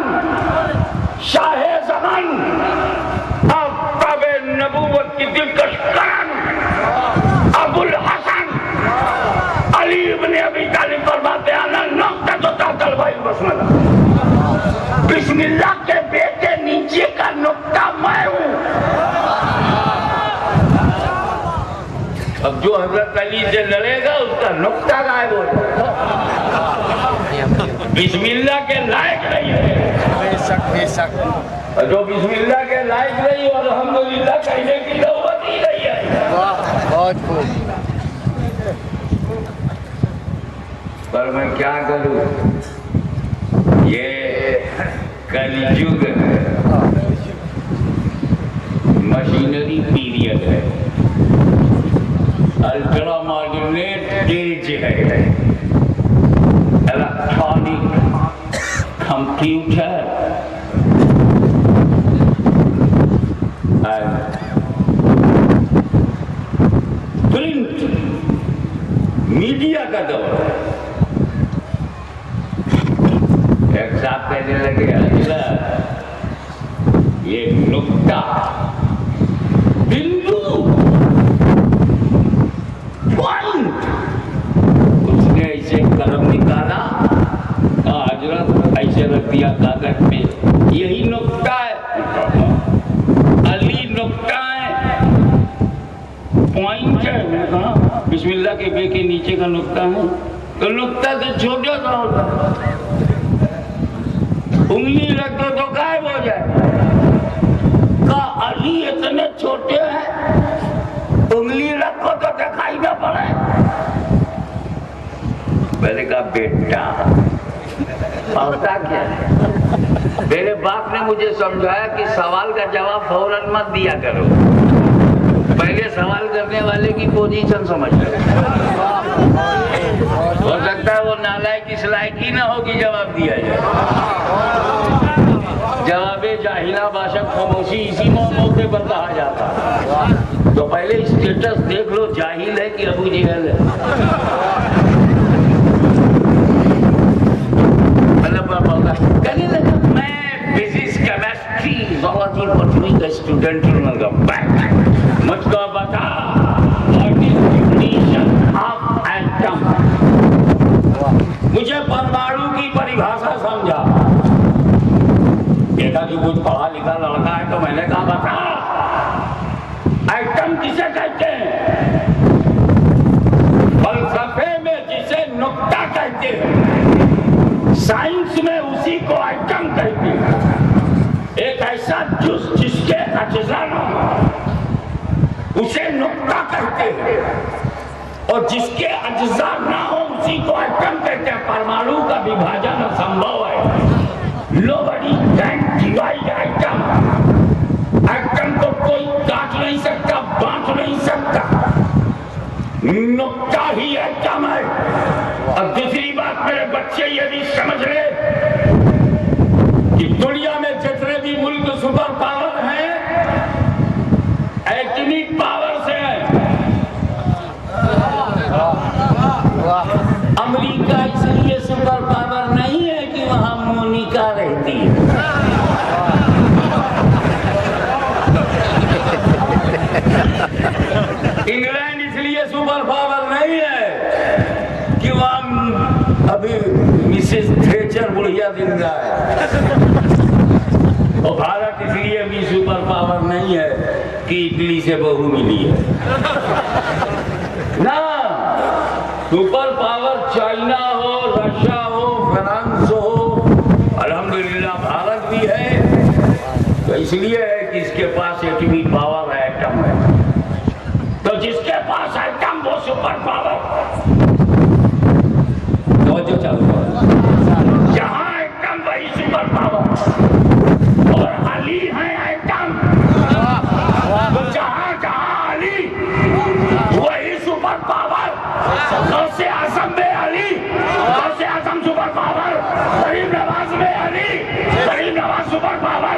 शाहे ज़मान, आफ़ताबे नबूवत की दिलकश करन, अबुल हसन अली इब्ने अबी तालिब फरमाते हैं ना नुक्ता तो ताकल भाई बस्मला, बिस्मिल्लाह के बेटे नीचे का नुक्ता मैं हूं। अब जो हजरत अली से लड़ेगा उसका नुक्ता गायब हो जाएगा। बिस्मिल्लाह के लायक नहीं है, बेशक। जो बिस्मिल्लाह के लायक नहीं और अल्हम्दुलिल्लाह कहने की नौबत ही नहीं है। बहुत खूब। पर मैं क्या करूं, ये कलयुग है, मशीनरी पीरियड है, अल्ट्रा मॉड्यूलेट एज है, इलेक्ट्रॉनिक कंप्यूटर प्रिंट मीडिया का दौर है। एक साहब कहने लगे अगला ये नुक्ता बिंदु पॉइंट, उसने ऐसे कलम निकाला, हजरत ऐसे रख दिया कागज पे, यही नुक्ता है, अली नुक्ता है, पॉइंट है। मैंने कहा बिस्मिल्लाह के बे के नीचे का नुक्ता है, तो नुक्ता तो छोटा सा होता है, उंगली रख दो तो गायब हो जाए। का अली इतने छोटे हैं, उंगली रखो तो दिखाई ना पड़े। मैंने कहा बेटा पता क्या है, मेरे बाप ने मुझे समझाया कि सवाल का जवाब फौरन मत दिया करो, पहले सवाल करने वाले की पोजीशन समझ लो। हो सकता है वो नालायक इस लायक ही ना हो कि जवाब दिया जाए। जवाबे जाहिला बाशक खामोशी इसी मौके पर कहा जाता है। तो पहले स्टेटस देख लो, जाहिल है कि अबू जहल है। कहने लगा मैं फिजिक्स केमिस्ट्री जूलॉजी बॉटनी का स्टूडेंट हूँ, मुझको बता what is definition of atom, मुझे परमाणु की परिभाषा समझा। देखा कि कुछ पढ़ा लिखा लड़का है तो मैंने कहा बता एटम किसे कहते हैं? फलसफे में जिसे नुक्ता कहते हैं, साइंस में उसी को एटम कहते हैं। एक ऐसा जुज जिसके अज्जा न हो उसे नुक्ता कहते हैं, और जिसके अज्जा ना हो उसी को एटम कहते हैं। परमाणु का विभाजन असंभव है, nobody can divide atom. Atom को कोई काट नहीं सकता, बांट नहीं सकता, नुक्ता ही एटम है। और दूसरी बात मेरे बच्चे यदि समझ ले कि दुनिया में जितने भी मुल्क सुपर पावर हैं एटमी पावर से है। अमेरिका इसलिए सुपर पावर नहीं है कि वहां मोनिका रहती है। इंग्लैंड इसलिए सुपर पावर नहीं है कि वहां अभी मिसेस थ्रेचर बुढ़िया जिंदा है। और भारत इसलिए भी सुपर पावर नहीं है कि इटली से बहू मिली है ना। सुपर पावर चाइना हो, रशिया हो, फ्रांस हो, अल्हम्दुलिल्लाह भारत भी है। तो इसलिए है कि इसके पास एटमी पावर है, एटम है। तो जिसके पास एटम वो सुपर पावर। तो जो जहां एटम वही सुपर पावर, और अली है एटम। तो जहां जहां अली वही सुपर पावर। गौसे आजम में अली, गौसे आजम सुपर पावर, गरीब नवाज में अली, गरीब नवाज सुपर पावर।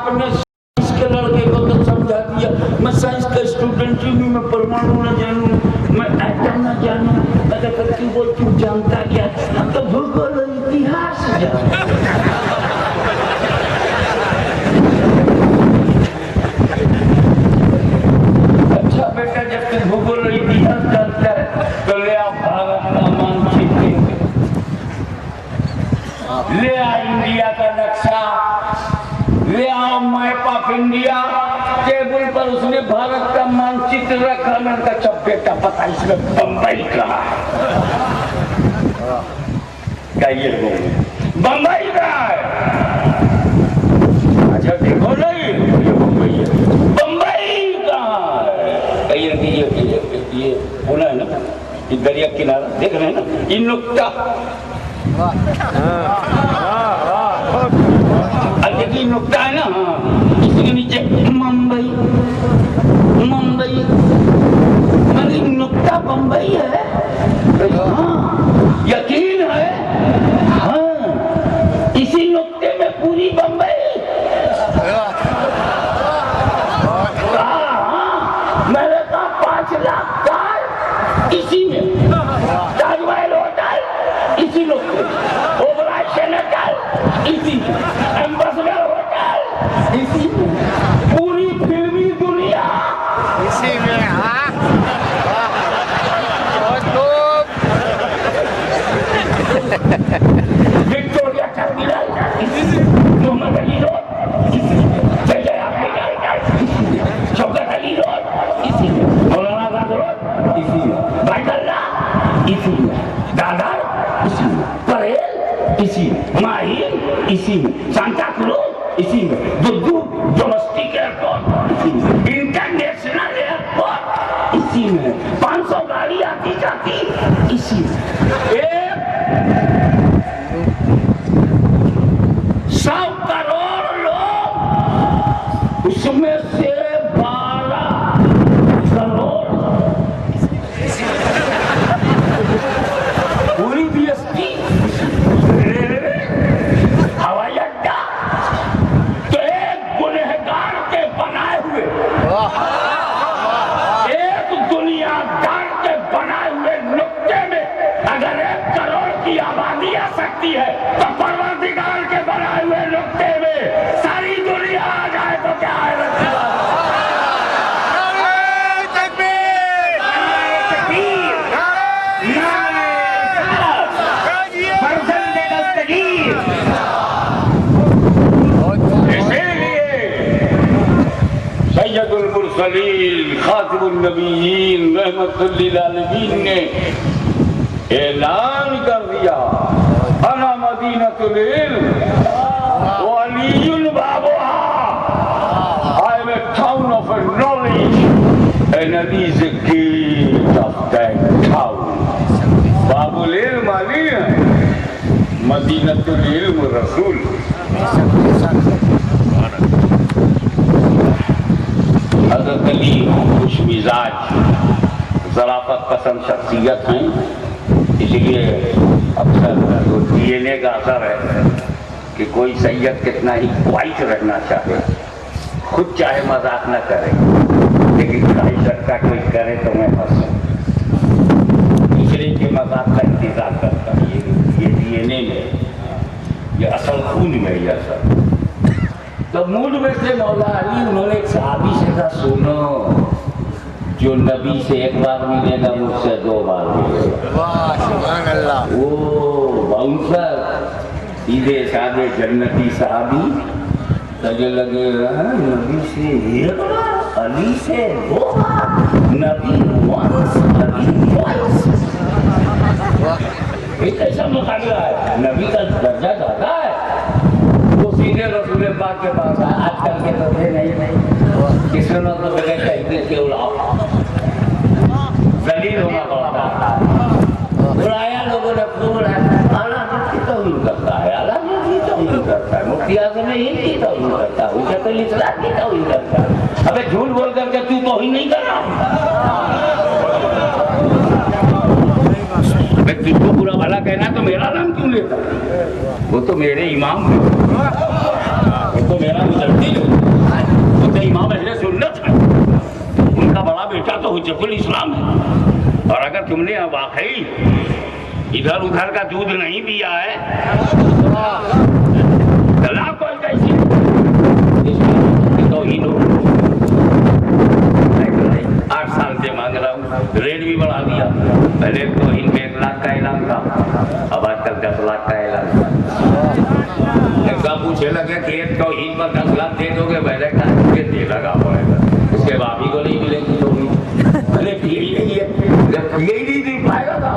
आपने साइंस के लड़के को तो समझा दिया। मैं साइंस का स्टूडेंट हूँ, मैं परमाणु न जानूं, मैं एटम न जानूं। अगर करके वो तू जानता क्या? तो भूगोल इतिहास जानता। अच्छा बेटा, जब तू भूगोल इतिहास जानता है तो ले आओ भारत का मानचित्र, ले आ इंडिया का नक्शा, ले आओ मैप ऑफ इंडिया। टेबल पर उसने भारत का मानचित्र रखा। मैंने कहा चल बेटा पता इसमें बंबई कहाँ है? कहिए बंबई कहाँ है? अच्छा देखो नहीं बंबई है। बंबई कहाँ है? कहिए ये होना है ना, ये दरिया किनारा देख रहे हैं ना, ये नुक्ता देखिए नुक्ता है ना, इसके नीचे मुंबई। मुंबई मतलब नुक्ता बंबई है। हाँ यकीन है? हाँ इसी नुक्ते में पूरी बंबई। मैंने कहा 5 लाख कार इसी में, ताजमहल होटल इसी नुक्ते, ओबराय सेनेटल इसी में, एम्बेसडर होटल इसी में, पूरी फिल्मी दुनिया इसी में। हाँ Victoria terminal Mohammad Ali road जय शौकत अली रोड इसी में, मौलाना आजाद रोड इसी में, बैतुल्लाह इसी में, दादर इसी में, परेल इसी में, माहिर इसी में, सांता क्रूज इसी में, दुद्दू डोमेस्टिक एयरपोर्ट इसी में, इंटरनेशनल एयरपोर्ट इसी में, 500 गाड़ी आती जाती इसी में। 100 करोड़ लोग, उसमें से 12 करोड़ पूरी बीएसटी, रेलवे, हवाई अड्डा। तो एक गुनहगार के बनाए हुए, एक दुनियादार के बनाए हुए नुक्ते में अगर 1 करोड़ की आबादी आ सकती है तो परवरदिगार के बनाए हुए नुक्ते में सारी दुनिया आ जाए तो क्या है? सैयदुल मुरसलीन खातिमुन नबीयीन रहमतुल लिल आलमीन ने ऐलान कर दिया, अना मदीनतुल इल्म व अलीयुन बाबुहा। I am a town of knowledge and Ali is a gate of that town. बाबुल इल्म अली है, मदीनतुल इल्म रसूल। हज़रत अली खुश मिजाज, ज़राफ़त पसंद शख्सियत हैं, इसलिए अक्सर जो DNA का असर है कि कोई सैयद कितना ही क्वाइट रहना चाहे, खुद चाहे मजाक न करे, लेकिन ख्वाहिश रखता कोई करे तो मैं हंसूं, दूसरे के मजाक का इंतजार करता। ये DNA में, ये असल खून में ये असर। तो मूड में से मौला अली उन्होंने एक सहाबी से कहा, सुनो, जो नबी से 1 बार मिलेगा मुझसे 2 बार मिलेगा। वो बाउंसर सीधे साधे जन्नती सहाबी तजे लगे, नबी से 1 बार, अली से 2 बार, नबी once, अली twice। ये कैसा मुकाबला है? नबी का दर्जा ज्यादा है। वो सीधे रसूल पाक के पास आया, आजकल के तो थे नहीं, किसी ने तो बगैर कहते के उड़ाओ जलील होना पड़ता है। बुलाया लोगों ने, आला की तौहीन करता है, आला की तौहीन करता है, मुफ्ती आज़म हिंद की तौहीन करता है, हुज्जतुल इस्लाम की तौहीन करता है। अबे झूठ बोल करके तू तौहीन नहीं कर रहा। तुझको बुरा भला कहना तो मेरा नाम क्यों लेता? वो तो मेरे इमाम है। तो मेरा गुजरती नहीं, वो तो इमाम अहले सुन्नत है, उनका बड़ा बेटा तो हुज्जतुल इस्लाम है। और अगर तुमने वाकई इधर उधर का दूध नहीं पिया है तलाक कोई कैसी तो ही 8 साल से मांग रहा हूँ, रेट भी बढ़ा दिया। पहले तो इन में 1 लाख का ऐलान था, अब आजकल 10 लाख का ऐलान। पूछे लगे कि एक तो इन पर 10 लाख दे दोगे, पहले कहा दे लगा पड़ेगा, इसके भाभी को नहीं मिलेगी तो पहले यही नहीं पाएगा था।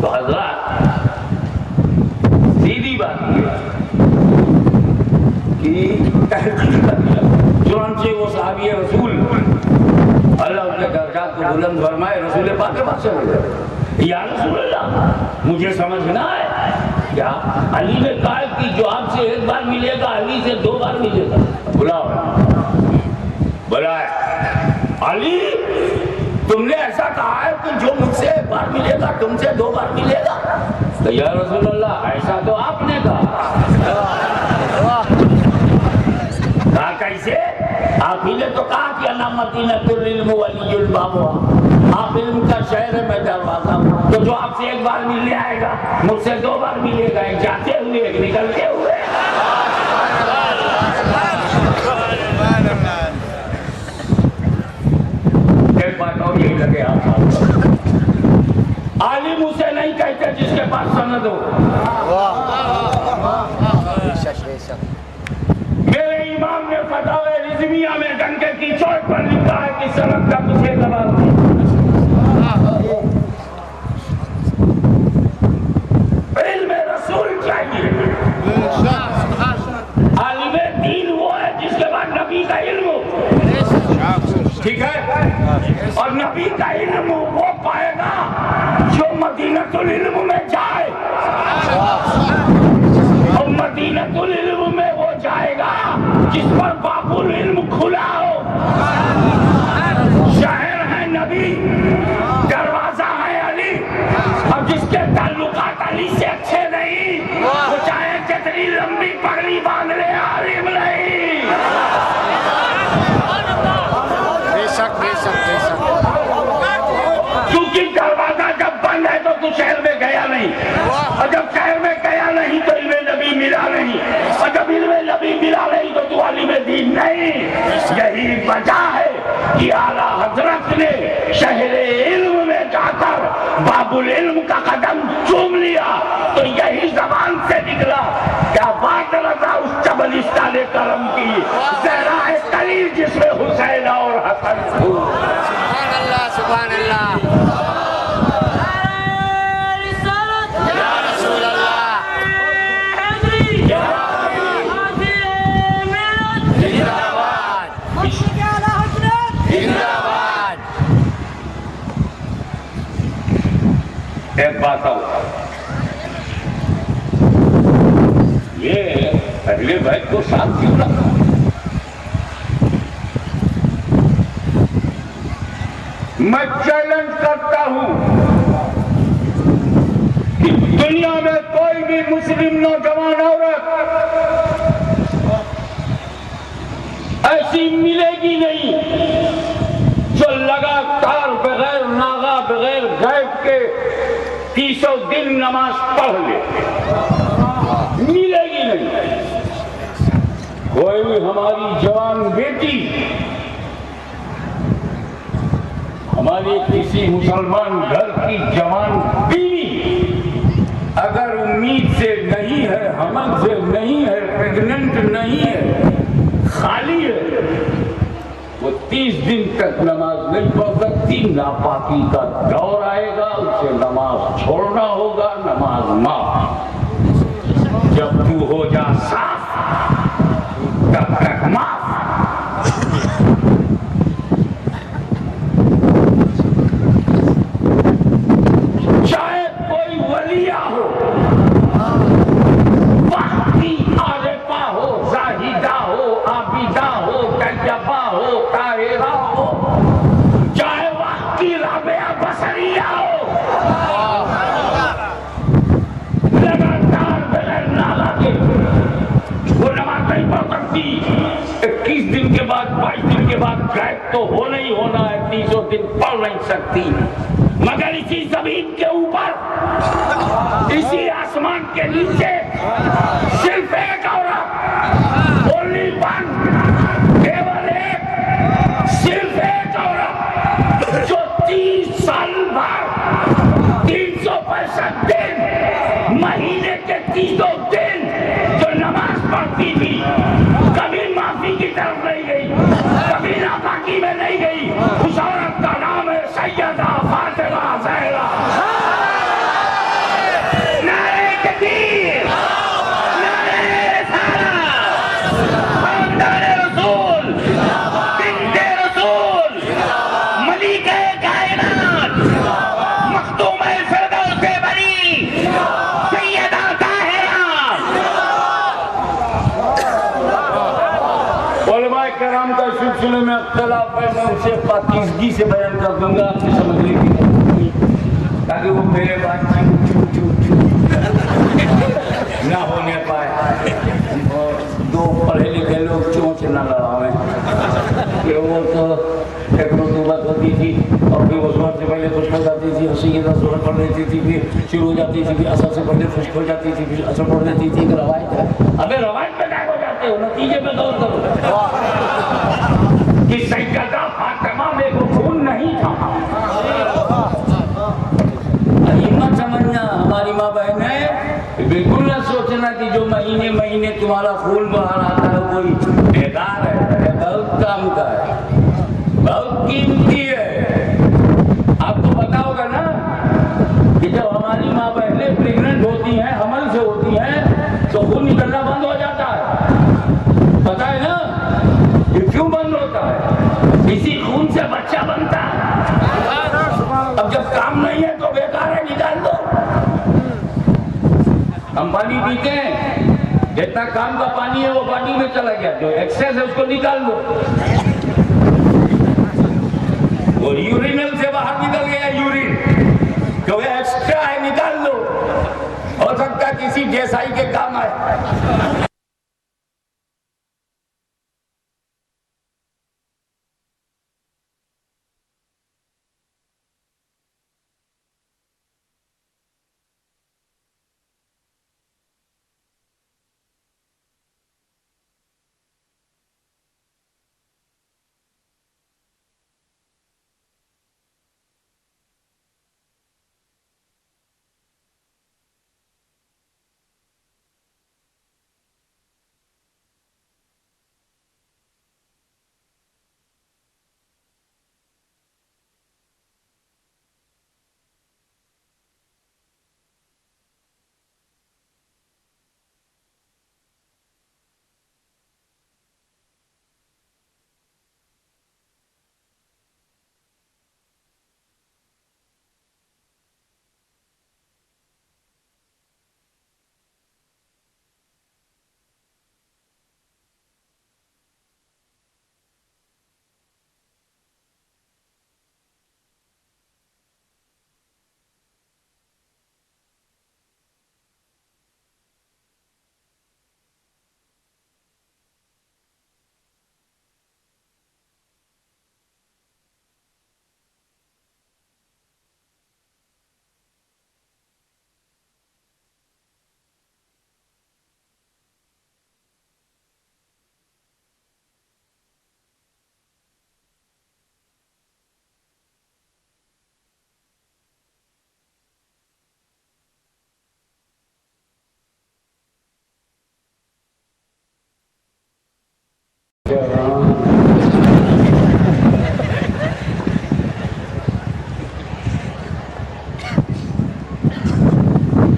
तो हजरत सीधी बात चुनांचे वो साहबी रसूल अल्लाह उनके दर्जात को बुलंद फरमाए, रसूल पाक के पास चले गए, या रसूल अल्लाह मुझे समझना है क्या अली ने कहा कि जो आपसे 1 बार मिलेगा अली से 2 बार मिलेगा। बुलाओ बुलाए, अली तुमने ऐसा कहा है कि जो मुझसे 1 बार मिलेगा तुमसे 2 बार मिलेगा। तो या रसूल अल्लाह ऐसा तो आपने कहा कैसे? आप ही ने तो कहा कि आप इल्म का शहर है, मैं दरवाजा हूँ। तो जो आपसे 1 बार मिलने आएगा मुझसे 2 बार मिलेगा, एक जाते हुए एक निकलते हुए। एक बात और यही लगे आप आलिम उसे नहीं कहते जिसके पास सनद हो। मेरे इमाम ने फतवा रिज़विया में डंके की चोट पर लिखा है कि सनद का कुछ एतबार नहीं। इल्म रसूल चाहिए। आलिम दीन वो है जिसके बाद नबी का इल्म हो, ठीक है, और नबी का इल्म वो पाएगा जो मदीनतुल इल्म में जाए, और मदीनतुल इल्म में वो जाएगा जिस पर बाबुल इल्म खुला हो। शहर है नबी, दरवाजा है अली, और जिसके ताल्लुकात अली से अच्छे नहीं वो चाहे जितनी लंबी पगड़ी बांध ले, आलिम नहीं। क्योंकि दरवाजा जब बंद है तो तू शहर में गया नहीं, और जब शहर में गया नहीं तो इल्मे नबी मिला नहीं, और जब इल्मे नबी मिला नहीं तो तू आलिम दीन नहीं। यही वजह है कि आला हजरत ने शहरे इल्म में जाकर बाबुल इल्म का कदम चूम लिया, तो यही जबान से निकला। क्या बात रजा उस चबलिस्तान करम की, जहरा कलील जिसमें हुसैन और हसन। सुभान अल्लाह, सुभान अल्लाह। एक बात आओ, ये अगले बैठ को साथ क्यों रखा? मैं चैलेंज करता हूं कि दुनिया में कोई भी मुस्लिम नौजवान औरत ऐसी मिलेगी नहीं जो लगातार बगैर नागा बगैर गैब के 300 दिन नमाज पढ़ ले, मिलेगी नहीं। कोई भी हमारी जवान बेटी, हमारी किसी मुसलमान घर की जवान बीवी अगर उम्मीद से नहीं है, हमल से नहीं है, प्रेग्नेंट नहीं है, खाली है, वो 30 दिन तक नमाज नहीं पढ़ सकती। नापाकी का दौर आएगा, उसे नमाज छोड़ना होगा, नमाज माफ। जब तू हो जा साफ तब तक माफ। चाहे कोई वलिया हो, वक्ती आरिफा हो, जाहिदा हो, आबिदा हो, तैयबा हो, ताहिरा हो, चाहे वक्ती राबिया बसरिया हो, लगातार बगैर नाला के सकती, मगर इसी जमीन के ऊपर, इसी आसमान के नीचे सिर्फ एक औरत, ओनली वन, केवल एक, सिर्फ एक औरत जो 30 साल भर 365 दिन, महीने के 30 दिन जो नमाज पढ़ती थी, कभी माफी की तरफ नहीं गई, कभी नापाकी में नहीं गई, उस औरत का नाम है सैयदा फातिमा ज़हरा। नारे तकबीर, नारे रिसालत, खानदाने रसूल, बिन्ते रसूल, मलिके कायनात, मखदूमे फिरदौसे बरी, सैयदा ज़हरा। उलमा कराम का सिलसिले में अख्तलाफ है, मैं उसे पाकीज़गी से बयान कर दूंगा आपकी समझने की, ताकि वो मेरे बात ना होने पाए और दो पढ़े लिखे लोग चोंच ना लड़ावें कि वो तो एक रुतूबत होती थी और फिर उस वक्त से पहले खुश्क हो जाती थी, सैयदा ज़ोहर पढ़ लेती थी, फिर शुरू हो जाती थी, फिर असर से पहले खुश्क हो जाती थी, फिर असर पढ़ लेती थी, रवायत है। अबे रवायत पे क्या हो जाते हो, नतीजे पे गौर करो कि सैयदा फातिमा में वो खून नहीं था। हिम्मत समझना हमारी माँ बहन है, बिल्कुल न सोचना कि जो महीने महीने तुम्हारा खून बाहर आता है कोई बेकार है, बहुत काम का है, बहुत कीमती है। आपको पता होगा ना कि जब हमारी माँ बहनें प्रेग्नेंट होती हैं, हमल से होती हैं, तो खून निकलना बंद हो जाता है। पता है ना ये क्यों बंद होता है? इसी खून से बच्चा बनता है। अब जब काम नहीं है तो बेकार है, निकाल दो। हम पानी पीते हैं, जितना काम का पानी है वो पानी में चला गया, जो एक्सेस है उसको निकाल दो। वो यूरिनल से बाहर निकल गया यूरिन, जो एक्स्ट्रा है निकाल दो, हो सकता है किसी जैसाई के काम आए।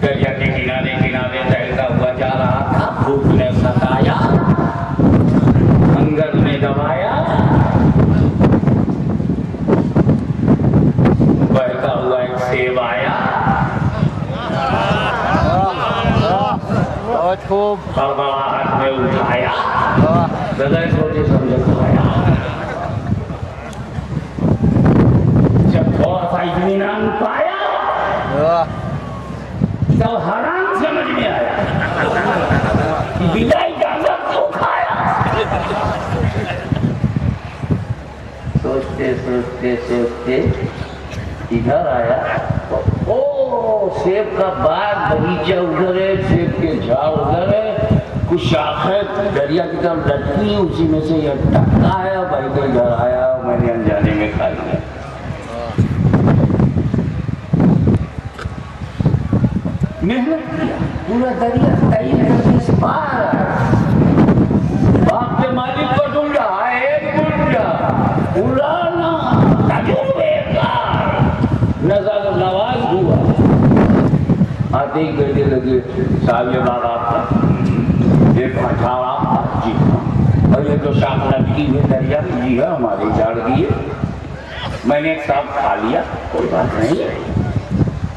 दरिया के किनारे किनारे टहलता हुआ जा रहा था, भूख ने सताया, हंगर ने दबाया, बहता हुआ एक सेब आया, बहुत खूब। हाथ में उठाया, बगैर सोचे समझे खाया। जब थोड़ा सा इत्मीनान पाया तब हराम समझ में आया कि विदाई जाना क्यों खाया। सोचते सोचते सोचते इधर आया, ओ सेब का बाग बगीचा उधर है, सेब के झाड़ उधर है, कुछ शाखें दरिया की तरफ लटकी, उसी में से यह टक्का है। भाई को इधर आया, मैंने अनजाने में खा लिया। मेहनत किया, पूरा दरिया तय कर इस पार। बाप के मालिक को ढूंढा, एक ढूंढा पुराना नजर नवाज हुआ। आते ही कहने लगे, साहब ये बात आपका, ये पठार आपका? जी हाँ। और ये जो शाख लटकी हुई दरिया जी है, हमारे झाड़ की है। मैंने एक साहब खा लिया, कोई बात नहीं,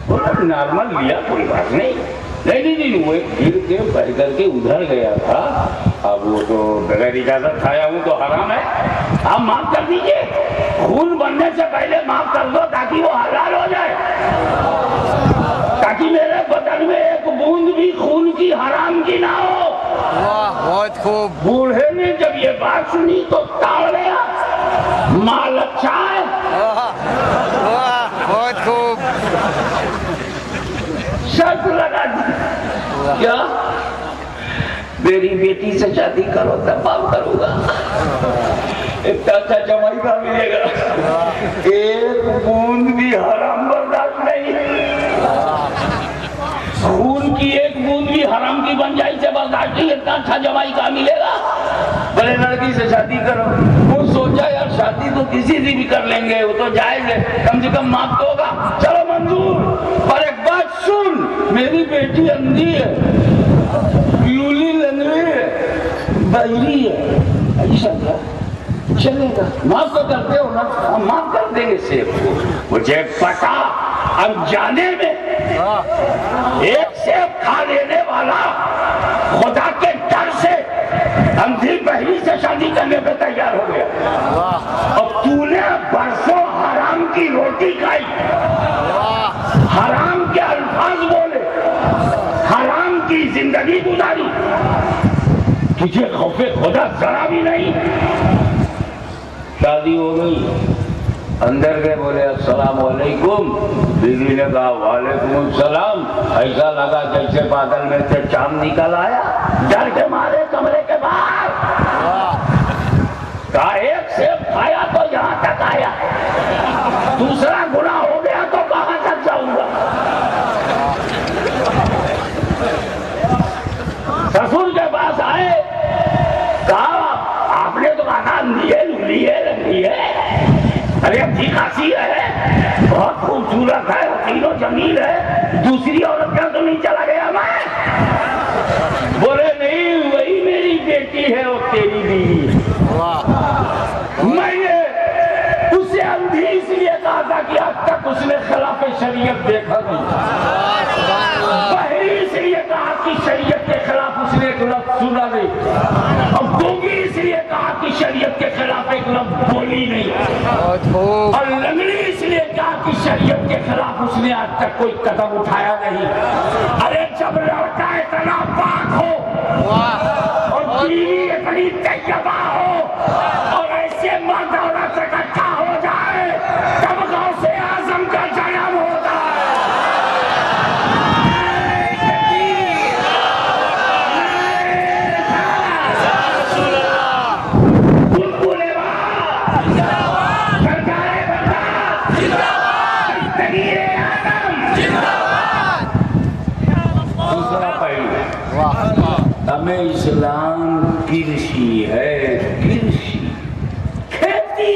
बोला नॉर्मल लिया, कोई बात नहीं। नहीं वो गिर के बह करके उधर गया था। अब वो तो बगैर इजाजत खाया हूँ तो हराम है, आप माफ कर दीजिए। खून बनने से पहले माफ कर दो ताकि वो हलाल हो जाए, ताकि मेरे बदन में एक बूंद भी खून की हराम की ना हो। वाह बहुत खूब। बूढ़े ने जब ये बात सुनी तो ताड़ गया, माल अच्छा है। वाह बहुत खूब। शर्त लगा दी, क्या मेरी बेटी से शादी करो तब माफ करूंगा। इतना अच्छा जमाई का मिलेगा, एक बूंद भी हराम बर्दाश्त नहीं। खून की एक बूंद भी हराम की बन जाए से बर्दाश्त नहीं, इतना अच्छा जमाई का मिलेगा। बड़े लड़की से शादी करो, वो सोचा यार शादी तो किसी से भी कर लेंगे, वो तो जायज है, कम से कम माफ तो होगा, चलो मंजूर। पर एक बात सुन, मेरी बेटी अंधी है, लूली लंगड़ी है, बहरी है, ऐसा क्या चलेगा? माफ तो करते हो ना? हम माफ कर देंगे सेब को। मुझे पता अनजाने में एक सेब खा लेने वाला खुदा के डर से अंधी बहरी से शादी करने पे तैयार हो गया। और तूने बरसों हराम की रोटी खाई, हराम के अल्फाज बोले, हराम की जिंदगी गुजारी, तुझे खौफे खुदा जरा भी नहीं। शादी हो गई, अंदर गए, बोले अस्सलाम वालेकुम। बीवी ने कहा वालेकुम सलाम। ऐसा लगा जैसे बादल में से चांद निकल आया, डर के मारे कमरे के बाहर। कहा एक सेब खाया तो यहाँ तक आया, दूसरा गुनाह हो गया तो कहाँ तक जाऊंगा? ससुर के पास आए, कहा आपने तो कहा अंधी है, लूली है, रंगी है, अरे अच्छी खासी है, बहुत खूबसूरत है, तीनों जमीन है, दूसरी औरत का तो नहीं चला गया मैं? बोले नहीं, वही मेरी बेटी है और तेरी बीवी। मैंने उसे अंधी इसलिए कहा था कि आज तक उसने खिलाफ शरीयत देखा नहीं, बहरी इसलिए कहा कि शरीयत के खिलाफ उसने एक लफ्ज सुना नहीं, और गूंगी इसलिए कहा कि शरीयत के खिलाफ एक लफ्ज बोली नहीं, और लंगड़ी इसलिए कहा कि शरीयत के खिलाफ उसने आज तक कोई कदम उठाया नहीं। अरे जब लड़का इतना पाक हो और बीवी इतनी तैयबा हो और ऐसे मर्द औरत इकट्ठा हो जाए, तब गौसे आजम का जन्म होता है। हमें इस्लाम कृषि है, कृषि खेती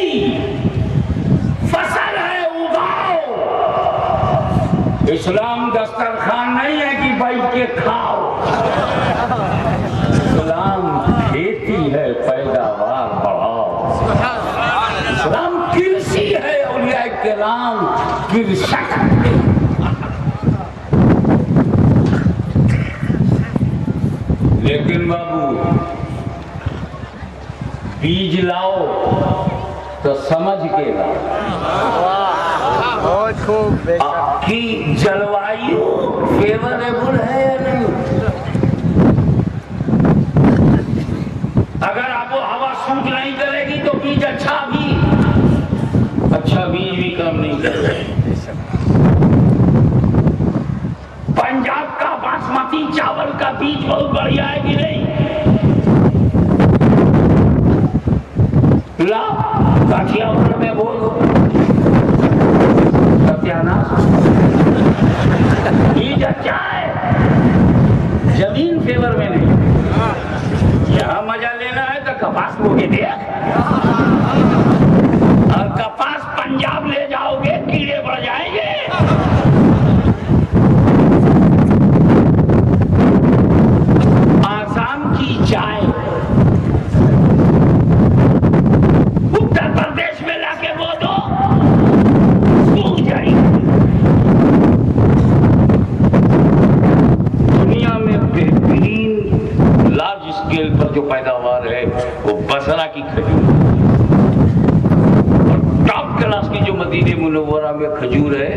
फसल है, उगाओ। इस्लाम दस्तरखान नहीं है कि बैठ के खाओ, इस्लाम खेती है, पैदावार बढ़ाओ। इस्लाम कृषि है, औलिया किराम कृषक। लेकिन बाबू बीज लाओ तो समझ के लाओ। बहुत खूब। आपकी जलवायु फेवरेबल है या नहीं? अगर आपको हवा सूट नहीं करेगी तो बीज अच्छा बीज भी काम नहीं करेगा। पंजाब का बासमती चावल का बीज बहुत बढ़िया है कि नहीं? ला काठियावाड़ में बोलो सत्यानाश। बीज अच्छा है, जमीन फेवर में नहीं। यहाँ मजा लेना है तो कपास बोगे दे, और कपास पंजाब ले जाओगे कीड़े बढ़ जाएंगे। आसाम की चाय उत्तर प्रदेश में लाके बो दो, सूख जाएगी। दुनिया में बेहतरीन लार्ज स्केल पर जो पैदावार है वो बसरा की खजूर, और टॉप क्लास की जो मदीने मुनव्वरा में खजूर है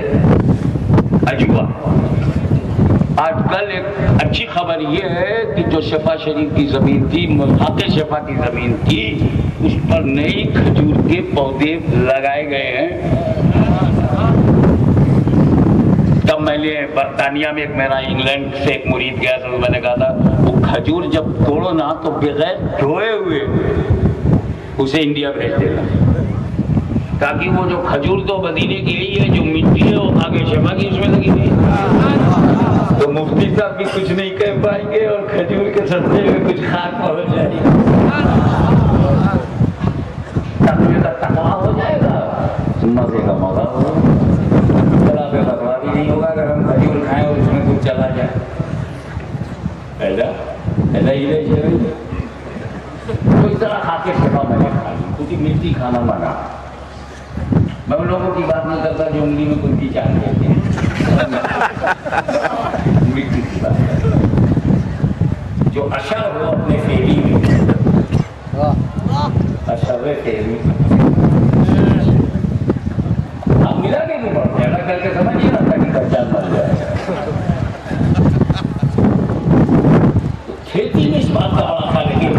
अजवा। आजकल एक अच्छी खबर यह है कि जो शफा शरीफ की जमीन थी, मुल्हाके शफा की जमीन थी, उस पर नई खजूर के पौधे लगाए गए हैं। तब मैंने बर्तानिया में एक मेरा इंग्लैंड से एक मुरीद गया था, मैंने कहा था वो खजूर जब तोड़ो ना तो बगैर धोए हुए उसे इंडिया भेज देना, ताकि वो जो खजूर तो मदीने की ही है, जो मिट्टी है वो आगे शफा की उसमें लगी हुई है। तो मुफ्ती साहब भी कुछ नहीं कह पाएंगे और खजूर के सस्ते में कुछ खाक पहुंच जाएगी, तकवे का तकवा हो जाएगा, मजे का मौका होगा, चला पे बकवा भी नहीं होगा अगर हम खजूर खाएं और उसमें कुछ चला जाए। ऐसा ऐसा ही रहे तो इस तरह खा के शफा मैंने खा ली, क्योंकि मिट्टी खाना मना। मैं उन लोगों की बात नहीं करता जो उंगली में कुंती चाल देते हैं, मिट्टी की बात करता। जो अशर हो अपने फेरी में, अशर फेरी आप मिला के नहीं पड़ते, अलग करके समझिए ना ताकि खर्चा मर जाए। खेती में इस बात का बड़ा ख्याल रखिए,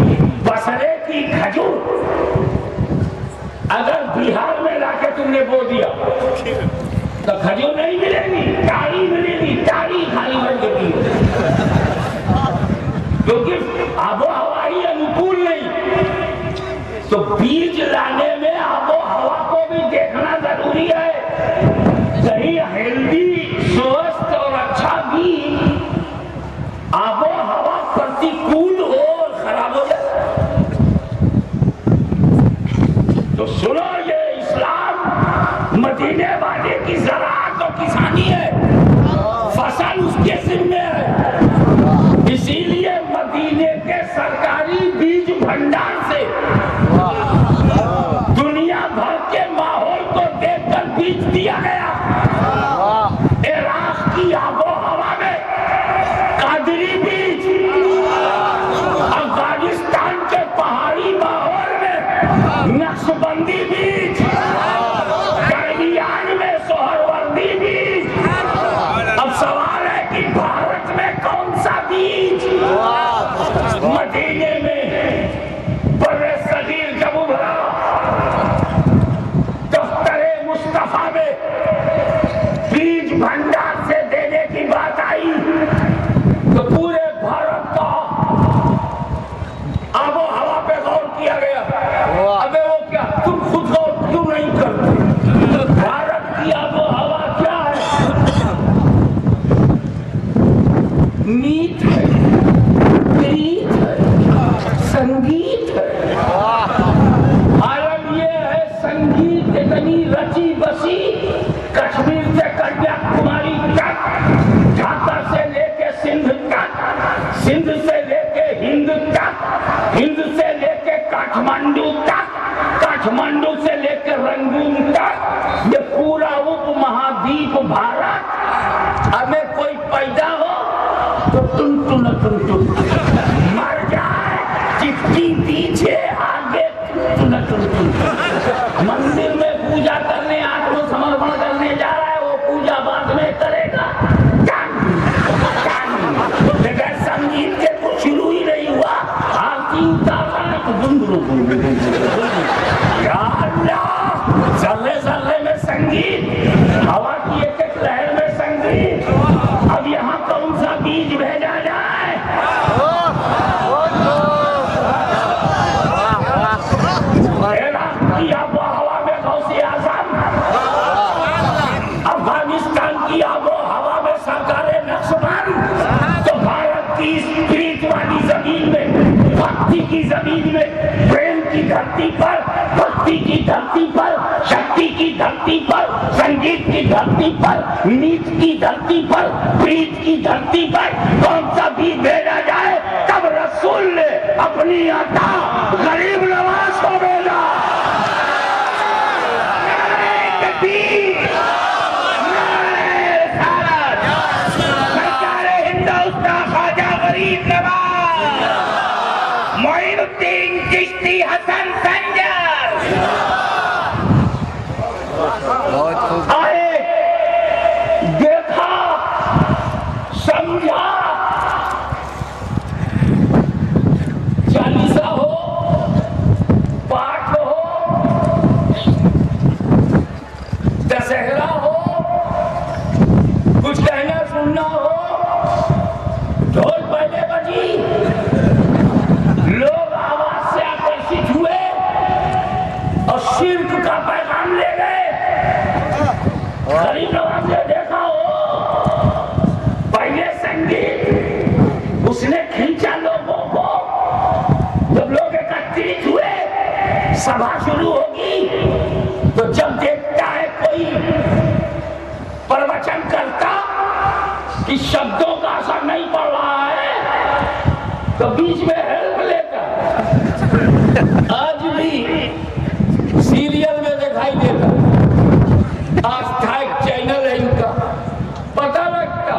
बसरे की खजूर अगर बिहार में लाके तुमने बो दिया तो खजूर नहीं मिलेगी, टाड़ी मिलेगी, टाड़ी खाली बन जाती है, क्योंकि आबो हवा ही अनुकूल नहीं। तो बीज लाने में आबो हवा को भी देखना जरूरी है, सही हेल्दी स्वस्थ और अच्छा बीज आबो हवा प्रतिकूल हो और खराब हो जाए। तो सुनो, ये इस्लाम मदीने वाले की ज़राअत और किसानी है, फसल उसके जिम्मे है। इसीलिए मदीने के सरकारी बीज भंडार से दुनिया भर के माहौल को देखकर बीज दिया गया। इराक की आबो हवा में कादरी बीज, अफगानिस्तान के पहाड़ी माहौल में नक्शबंदी बीज, दरमियान में सोहरवर्दी बीज। अब सवाल है कि भारत में कौन सा बीज? मदीने में बड़े सगीर जब उभरा, दफ्तरे मुस्तफा में बीज भंडार से देने की बात आई तो पूरे भारत का आबो हवा पे गौर किया गया। अबे वो क्या, तुम खुद गौर क्यों नहीं करते? भारत की आबो हवा क्या है? मीत है, प्रीत है, संगीत है। आलम ये है संगीत इतनी रची बसी, कश्मीर से कन्याकुमारी तक, ढाका से लेके सिंध तक, सिंध से लेके हिंद तक, हिंद से लेके काठमांडू तक, काठमांडू से लेके रंगून तक, ये पूरा उपमहाद्वीप भारत। हमें कोई पैदा हो तो टुन मर जाए, जिसकी पीछे आगे टुन। मंदिर में पूजा करने, आत्मसमर्पण करने जा रहा है, वो पूजा बाद में करेगा। संगीत के कुछ शुरू ही नहीं हुआ, आरती उतारना है तो जर्रे जर्रे में संगीत, हवा की एक एक लहर में संगीत। अब यहाँ कौन सा की जमीन में, प्रेम की धरती पर, भक्ति की धरती पर, शक्ति की धरती पर, संगीत की धरती पर, नीत की धरती पर, प्रीत की धरती पर कौन सा बीज भेजा जाए? तब रसूल ने अपनी अता गरीब नवाज को भेजा। मोइनुद्दीन चिश्ती हसन संजर बहुत खूब। आए, देखा, समझा, चालीसा हो, पाठ हो, दशहरा हो, कुछ कहना सुनना हो, ढोल पहले बजी, लोग आवाज से आकर्षित हुए और शिर्क का पैगाम ले गए। गरीब नवाज ने देखा हो, पहले संगीत उसने खींचा लोगों को, जब लोग एकत्रित हुए, सभा शुरू होगी, तो जब देखता है कोई प्रवचन करता कि शब्दों का असर नहीं पड़ रहा है, तो बीच में हेल्प लेता। आज भी सीरियल में दिखाई देता, आस्था एक चैनल है इनका, पता लगता,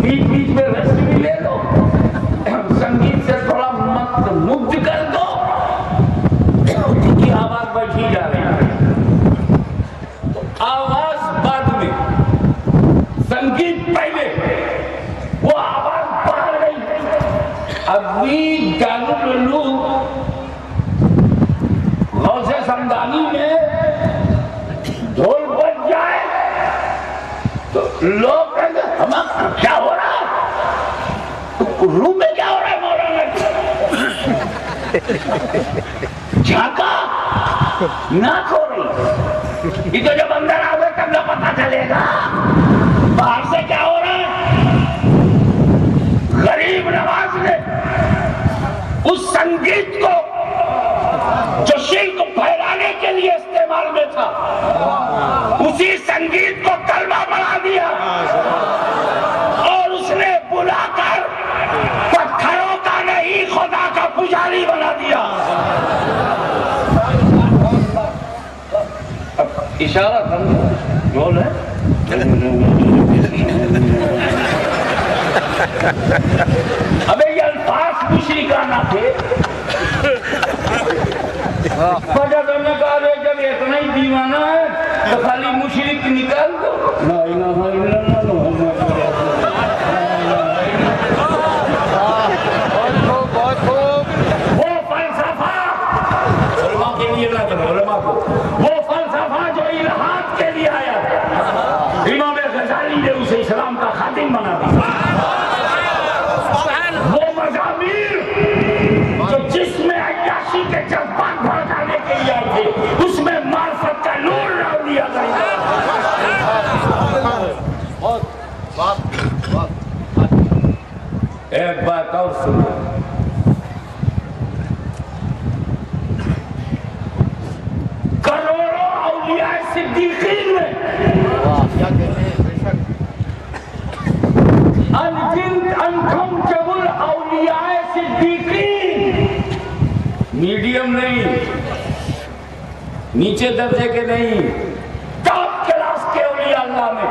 बीच बीच में रेस्ट भी ले लो, संगीत से थोड़ा मत मुग्ध कर दो, उनकी आवाज बैठी जा रही है। आवाज बाद में, संगीत पहले, वो आवाज बाहर गई। अभी गालू गौसे समदानी में ढोल बज जाए तो लोग कहेंगे हम क्या हो रहा है, रूम में क्या हो रहा है मौलाना? झांका नाक हो रही, ये तो जब अंदर आओगे तब ना पता चलेगा बाहर से क्या हो रहा है। गरीब नवाज ने उस संगीत को जो शिर्क फैलाने के लिए इस्तेमाल में था, उसी संगीत को कलमा बना दिया और उसने बुलाकर पत्थरों का नहीं खुदा का पुजारी बना दिया। इशारा समझो, बोल है अबे ये अल्फाज मुशरिकाना थे। ने कहा जब इतना ही दीवाना है तो खाली मुशरिक निकाल दो। बहुत खूब। वो फलसफा उलमा के लिए ना करो, उलमा को वो फलसफा जो इल्हाद के लिए आया था, इमाम गजाली ने उसे इस्लाम का खातिम बना दिया। वो मज़ामीर जो जिसमें अय्याशी के जज्बात भड़काने के लिए आए थे, उसमें मार्फत का नूर डाल दिया गया। एक बात और सुनो, करोड़ों औलिया सिद्दीकीन में अनगिनत अनकमचबुल औलिया सिद्दीकीन, मीडियम नहीं, नीचे दर्जे के नहीं, टॉप क्लास के औलिया अल्लाह में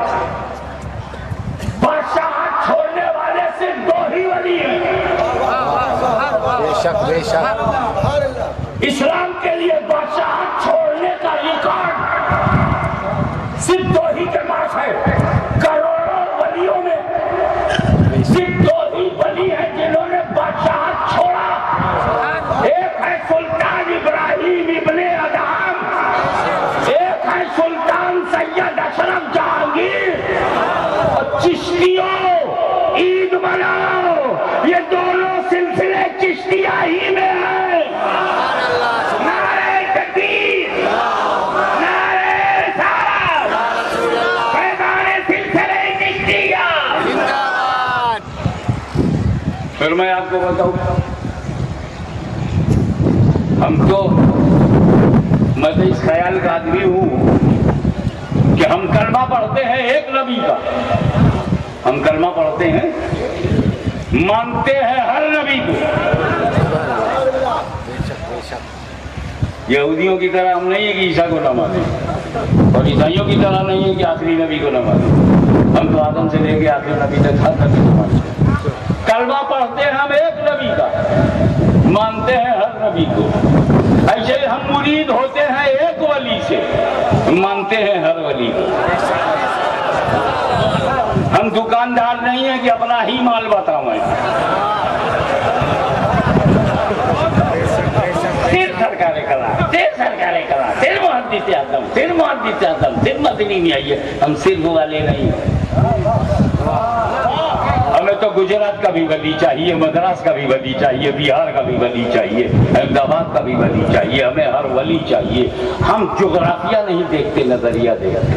बादशाह छोड़ने वाले सिर्फ दो ही वली हैं। बेशक बेशक। इस्लाम के लिए बादशाह छोड़ने का रिकॉर्ड सिर्फ दो ही के पास है। करोड़ों वलियों में सिर्फ दो ही वली हैं जिन्होंने बादशाह छोड़ा। एक है सुल्तान इब्राहिम इब्ने अदहम, एक है सुल्तान सैयद अशरफ जहांगीर। और चिश्तियों ईद मनाओ, ये दोनों सिलसिले चिश्तिया ही में है। नारे तकबीर, नारे रिसालत, पैगाने सिलसिले चिश्तिया। फिर मैं आपको बताऊं, हम तो मैं तो इस ख्याल का आदमी हूँ कि हम कलमा पढ़ते हैं एक नबी का, हम कलमा पढ़ते हैं, मानते हैं हर नबी को। यहूदियों की तरह हम नहीं है कि ईसा को न माने, और ईसाइयों की तरह नहीं है कि आखिरी नबी को न माने। हम तो आदम से लेके आखिरी नबी तक हर नबी को मानते हैं। कलमा पढ़ते हैं हम एक नबी का, मानते हैं हर नबी को। ऐसे ही हम मुरीद होते हैं एक वली से, मानते हैं हर वली को। हम दुकानदार नहीं है कि अपना ही माल बताएं। फिर सरकारे कला, फिर सरकारे कला, फिर मुहद्दिस आज़म, फिर मुहद्दिस आज़म, फिर मदनी में आइए। हम सिर्फ वाले नहीं, हमें तो गुजरात का भी वली चाहिए, मद्रास का भी वली चाहिए, बिहार का भी वली चाहिए, अहमदाबाद का भी वली चाहिए। हमें हर वली चाहिए। हम जोग्राफिया नहीं देखते, नजरिया देखते।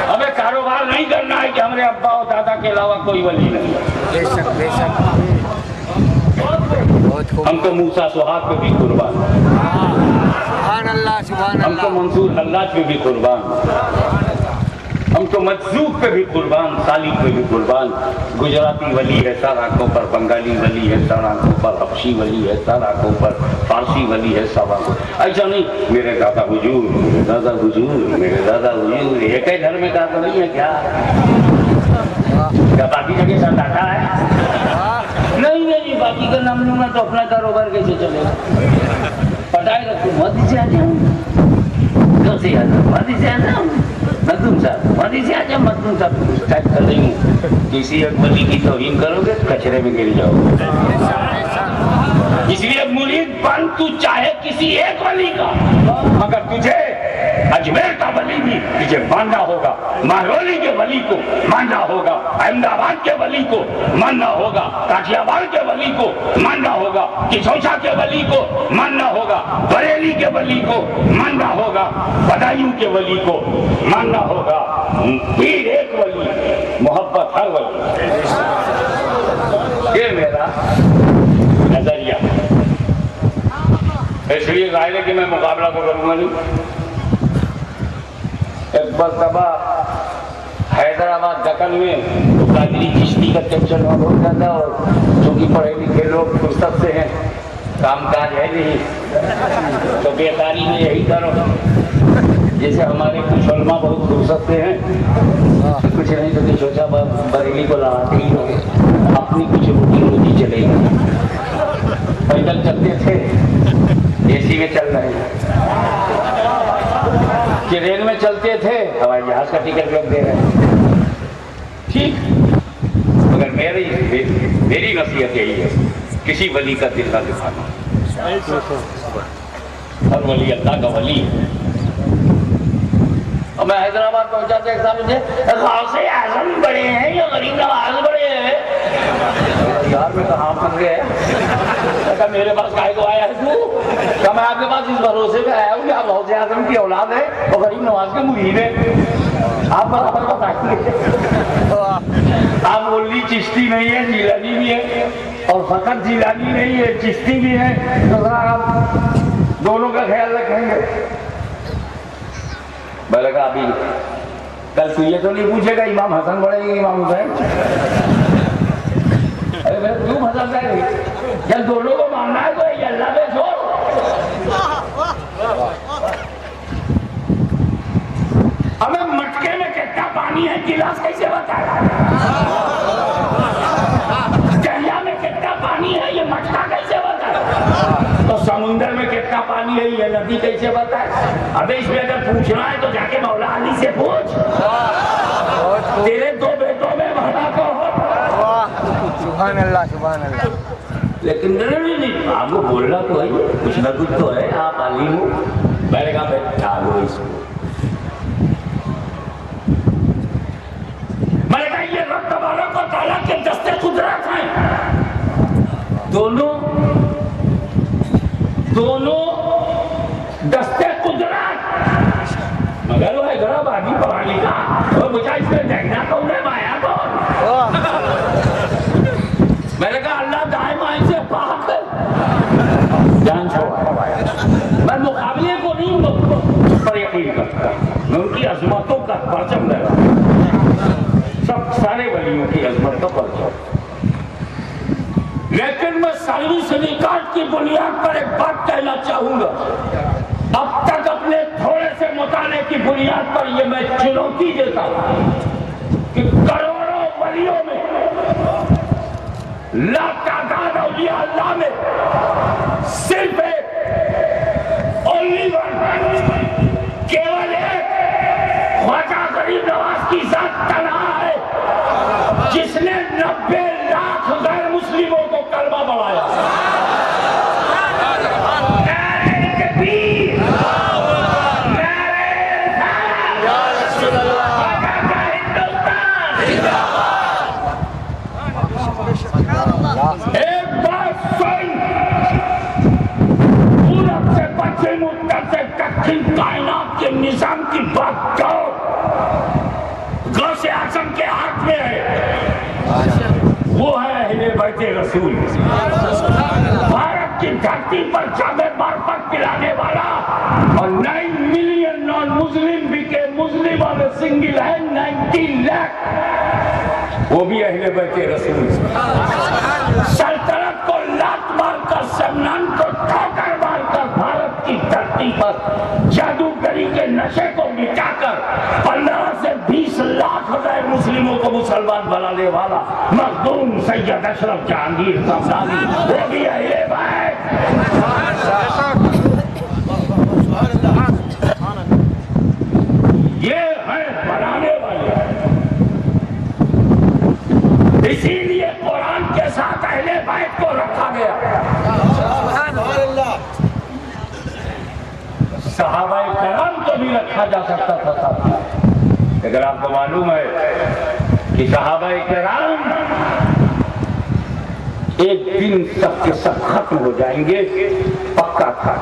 हमें कारोबार नहीं करना है कि हमारे अब्बा और दादा के अलावा कोई वली नहीं। हम तो मूसा सुहाग पे भी कुर्बान, हम तो मंसूर हल्लाज पे भी कुर्बान, हम तो मजजूब पे भी कुर्बान, सालिक पे भी कुर्बान। गुजराती वली है सर आंखों पर, बंगाली वली है सर आंखों पर, हबशी वली है सर आंखों पर, फारसी वली है सब आंखों। ऐसा नहीं मेरे दादा हुजूर, मेरे दादा हुजूर, मेरे दादा हुजूर, एक ही घर में दादा नहीं है क्या? क्या बाकी जगह सब दादा है? नहीं नहीं, बाकी का नाम लूंगा तो अपना कारोबार कैसे चलेगा? पटाए रखो, मोदी से आ जाऊँ, कैसे आ जाऊँ, मोदी से आ जाऊँ, मखदूम साहब, मोदी से आ जाओ, मखदूम साहब टाइप कर रही हूँ। किसी एक वली की तौहीन करोगे कचरे में गिर जाओगे। इसलिए मुरीद बन तू चाहे किसी एक वली का, मगर तुझे अजमेर का वली भी तुझे मानना होगा, महरौली के वली को मानना होगा, अहमदाबाद के वली को मानना होगा, काठियावाड़ के वली को मानना होगा, किशोशा के वली को मानना होगा, बरेली के वली को मानना होगा, बदायूं के वली को मानना होगा। पीर एक वली, मोहब्बत हर वली। ये मेरा नजरिया। इसलिए जाहिर है कि मैं मुकाबला तो करूंगा नहीं। एक मरतबा हैदराबाद दक्कन में तो कादरी चिश्ती का टेंशन हो जाता, और चूंकि पढ़े लिखे लोग फुर्सत से हैं, कामकाज है नहीं, तो बेकारी में यही करो। जैसे हमारे कुछ उलमा बहुत फुर्सत से हैं, कुछ नहीं तो सोचा बरेली को लड़ाते ही हो, अपनी कुछ रोजी चलेगी। पैदल चलते थे, एसी में चल रहे हैं, ट्रेन में चलते थे, हवाई जहाज का टिकट लोग दे रहे हैं। ठीक, मगर मेरी नसीहत यही है, किसी वली का दिल ना दिखाना। और वली अल्लाह का वली है। और मैं हैदराबाद पहुंचा था, एक साहब मुझे गौसे आज़म बड़े हैं या गरीब नवाज बड़े हैं? यार मैं कहाँ फंस गया? मेरे पास काहे को आया है तू? क्या मैं आपके पास इस भरोसे पे आया हूँ कि आप गौसे आज़म की औलाद है और गरीब नवाज के मुरीद है? आप बराबर बताइए। आप बोली चिश्ती नहीं है, जिलानी भी है, और फकत जिलानी नहीं है, चिश्ती भी है, तो आप दोनों का ख्याल रखेंगे। मैंने कहा अभी कल तू ये तो नहीं पूछेगा इमाम हसन बड़े इमाम हुसैन? अरे मैं क्यों हसन है? जब दोनों को मानना है तो ये अल्लाह पे छोड़। हमें मटके में कितना पानी है गिलास कैसे बताया? दरिया में कितना पानी है ये मटका कैसे बताया? तो समुंदर में कितना पानी है ये नदी कैसे बताए? अबे इसमें अगर पूछना है तो जाके मौला अली से पूछ। तेरे दो बेटों में भला को हो। सुभान अल्लाह, सुभान अल्लाह। लेकिन नहीं, आपको बोलना तो है, कुछ ना कुछ तो है, आप आलिम हो। मैंने कहा बैठा लो इसको। मैंने कहा ये रब तबारक व तआला के दस्ते कुदरत हैं, दोनों दस्ते कुदरत। मगर वो हैदराबादी पढ़ा लिखा, वो मुझे इसमें देखना कौन है, माया कौन? मैंने कहा अल्लाह दाएं बाएं से पाक है, जान छोड़ा। परचम लगा, सब सारे वलियों की अजमत का परचम। लेकिन मैं सर्विस रिकॉर्ड की बुनियाद पर एक बात कहना चाहूंगा। अब तक अपने थोड़े से मुताले की बुनियाद पर यह मैं चुनौती देता हूं कि करोड़ों वलियों में, लातादाद औलिया अल्लाह में सिर्फ एक, ओनली वन, केवल एक ख्वाजा गरीब नवाज की जात तन्हा है जिसने 90 लाख गैर मुस्लिमों को कलमा पढ़ाया। एक बात सुन, पूरब से पश्चिम, उत्तर से दक्षिण, कायनात के निजाम की बात करो, गौसे आजम के हाथ में है, वो है अहले बैते रसूल। भारत की धरती पर जामे मार्फत पिलाने वाला और 9 मिलियन नॉन मुस्लिम भी के मुस्लिम और सिंगल है 90 लाख, वो भी अहले बैते रसूल। सल्तनत को लात मारकर, सम्मान को ठोकर मारकर भारत की धरती पर जादूगरी के नशे को मिटाकर 15 से 20 लाख गैर मुस्लिमों को मुसलमान बनाने वाला मखदूम सैयद अशरफ जहांगीर कमरानी, वो भी अहले बैत। ये है बनाने वाले। इसीलिए कुरान के साथ अहले बैत को रखा गया। सहाबाए किराम को भी रखा जा सकता था साथ। अगर आपको मालूम है कि सहाबाए किराम एक दिन सब के सब खत्म हो जाएंगे, पक्का था,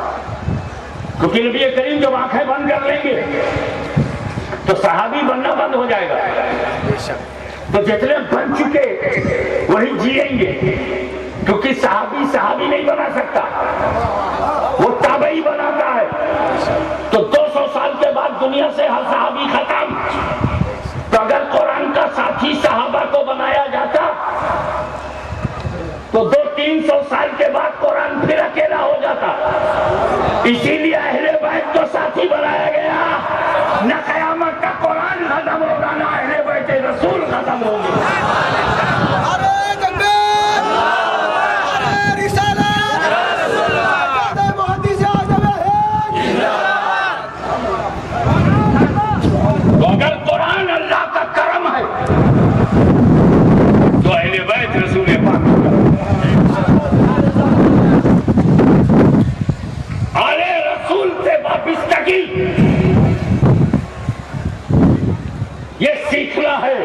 क्योंकि नबी करीम जब आंखें बंद कर लेंगे तो सहाबी बनना बंद हो जाएगा। तो जितने बन चुके वही जिएंगे, क्योंकि सहाबी नहीं बना सकता, वो ताबई बनाता है। तो 200 साल के बाद दुनिया से हर सहाबी खत्म। तो अगर कुरान का साथी सहाबा को बनाया जाता तो 200-300 साल के बाद कुरान फिर अकेला हो जाता। इसीलिए अहले बैत को साथी बनाया गया। न कयामत का कुरान खत्म होगा, न अहले बैत रसूल खत्म होंगे। तो अगर कुरान अल्लाह का करम है तो अहले बैत रसूल पाक, आले रसूल से वाबिस्तगी ये सीखना है।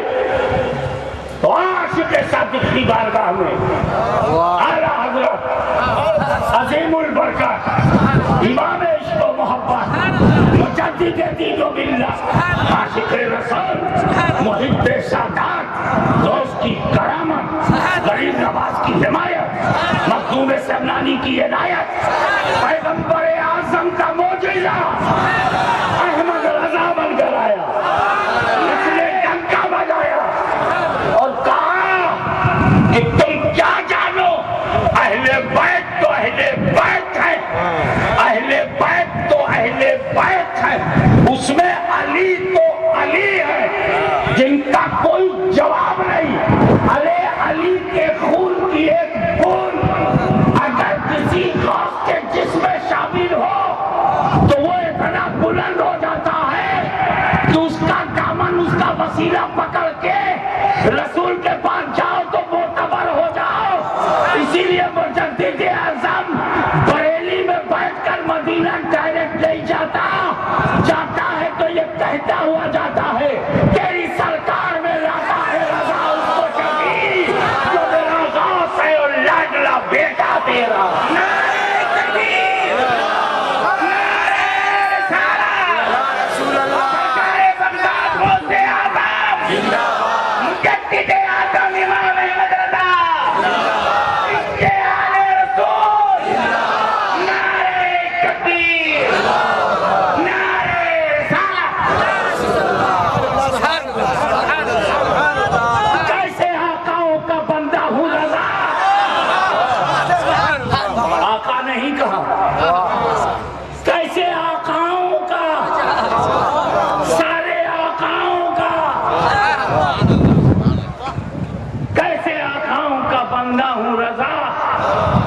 तो आशिक़ सादिक़ की बारगाह में आला हज़रत अज़ीमुल बरकत इमाम इश्क़ व मोहब्बत मुजद्दिद दीन व मिल्लत आशिक़ रसूल मुहिब्ब सादात दोस्त की करामत गरीब नवाज की हिमायत मखदूम समनानी की इनायत पैगंबर आज़म का मोजिज़ा अहमद रज़ा बनकर आया। इसने डंका बजाया और कहा कि तुम क्या जानो, अहले बैत तो अहले बैत है, अहले बैत तो अहले बैत है, उसमें अली तो अली है जिनका कोई जवाब नहीं। अली के खून की एक बूंद अगर किसी गौस के जिस्म शामिल हो तो वो इतना बुलंद हो जाता है कि उसका दामन, उसका वसीला पकड़ के रसूल के पास जाओ तो मोतबर हो जाओ। इसीलिए मुजद्दिद आज़म बरेली में बैठकर मदीना डायरेक्ट नहीं जाता, जाता है तो ये कहता हुआ जाता है, तेरी सरकार में लाता है रज़ा उसको शबीर जो मेरा गौस है और लाडला बेटा तेरा। मुजद्दिद बंदा हूँ रजा,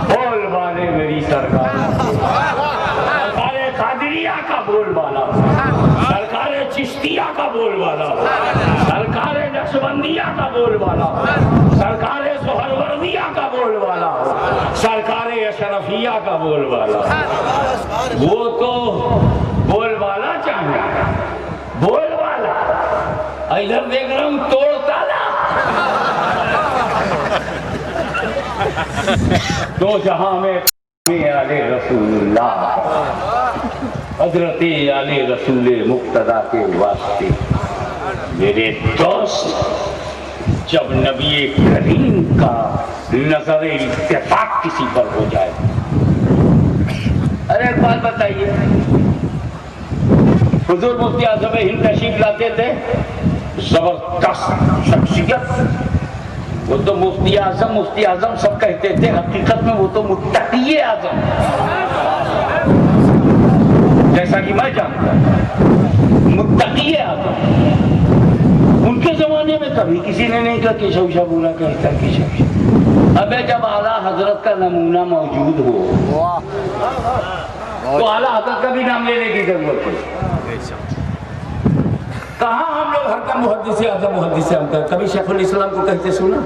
बोल वाले मेरी सरकार, सरकारे कादरिया का बोल वाला, सरकारे चिश्तिया का बोल वाला, सरकारे नक्शबंदिया का बोल वाला, सरकारे सोहरवर्दिया का बोल वाला, सरकारे अशरफिया का बोल वाला। वो तो बोल वाला चाहिए, बोल वाला। इधर देख रहा हूं तोड़ ताला। तो जहां में आले रसूलुल्लाह, हजरत आले रसूल मुक्तदा के वास्ते मेरे दोस्त, जब नबी करीम का नजर इत्तेफाक किसी पर हो जाए। अरे एक बात बताइए, हुजूर मुफ्ती आज़म हिंद तशरीफ लाते थे, जबरदस्त शख्सियत। वो तो मुफ्ती आजम सब कहते थे, हकीकत में वो तो मुत्तकी आजम, जैसा कि मैं जानता हूं, मुत्तकी आजम। उनके जमाने में कभी किसी ने नहीं कहा केशव शाह बुरा कहता केशव शाह। अबे जब आला हजरत का नमूना मौजूद हो तो आला हजरत का भी नाम लेने की जरूरत है। कहाँ हम लोग हरदम मुहद्दिस आज़म कभी शेखुल इस्लाम को कहते सुना?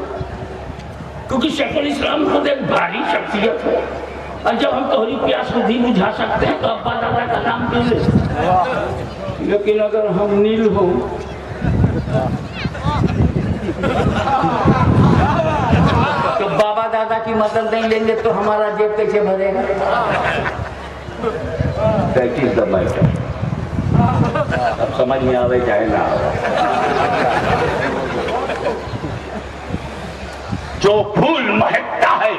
क्योंकि शेखुल इस्लाम खुद एक भारी शख्सियत है, और जब हम तोहरी प्यास को भी बुझा सकते हैं तो अब्बा दादा का नाम क्यों ले? लेकिन अगर हम नील हो तो बाबा दादा की मदद नहीं लेंगे तो हमारा जेब कैसे भरेगा? That is the matter. अब समझ में आवे चाहे ना। जो फूल महकता है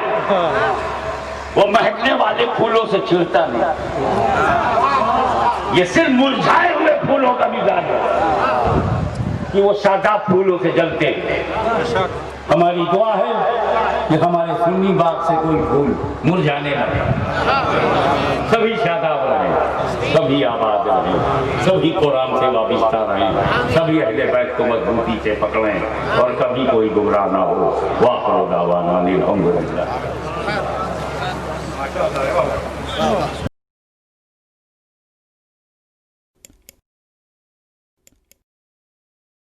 वो महकने वाले फूलों से चिढ़ता नहीं, ये सिर्फ मुरझाए हुए फूलों का मिजाज है कि वो सादा फूलों से जलते। हमारी दुआ है कि हमारे सुन्नी बाग से कोई फूल मुरझाने लगे, सभी शादाब रहे, सभी आबाद रहे, सभी कुरान से वाबिस्ता रहे, सभी अहले बैत को मजबूती से पकड़ें और कभी कोई गुमराह ना हो। वाखिर दावाना अनिल हम्दुलिल्लाह।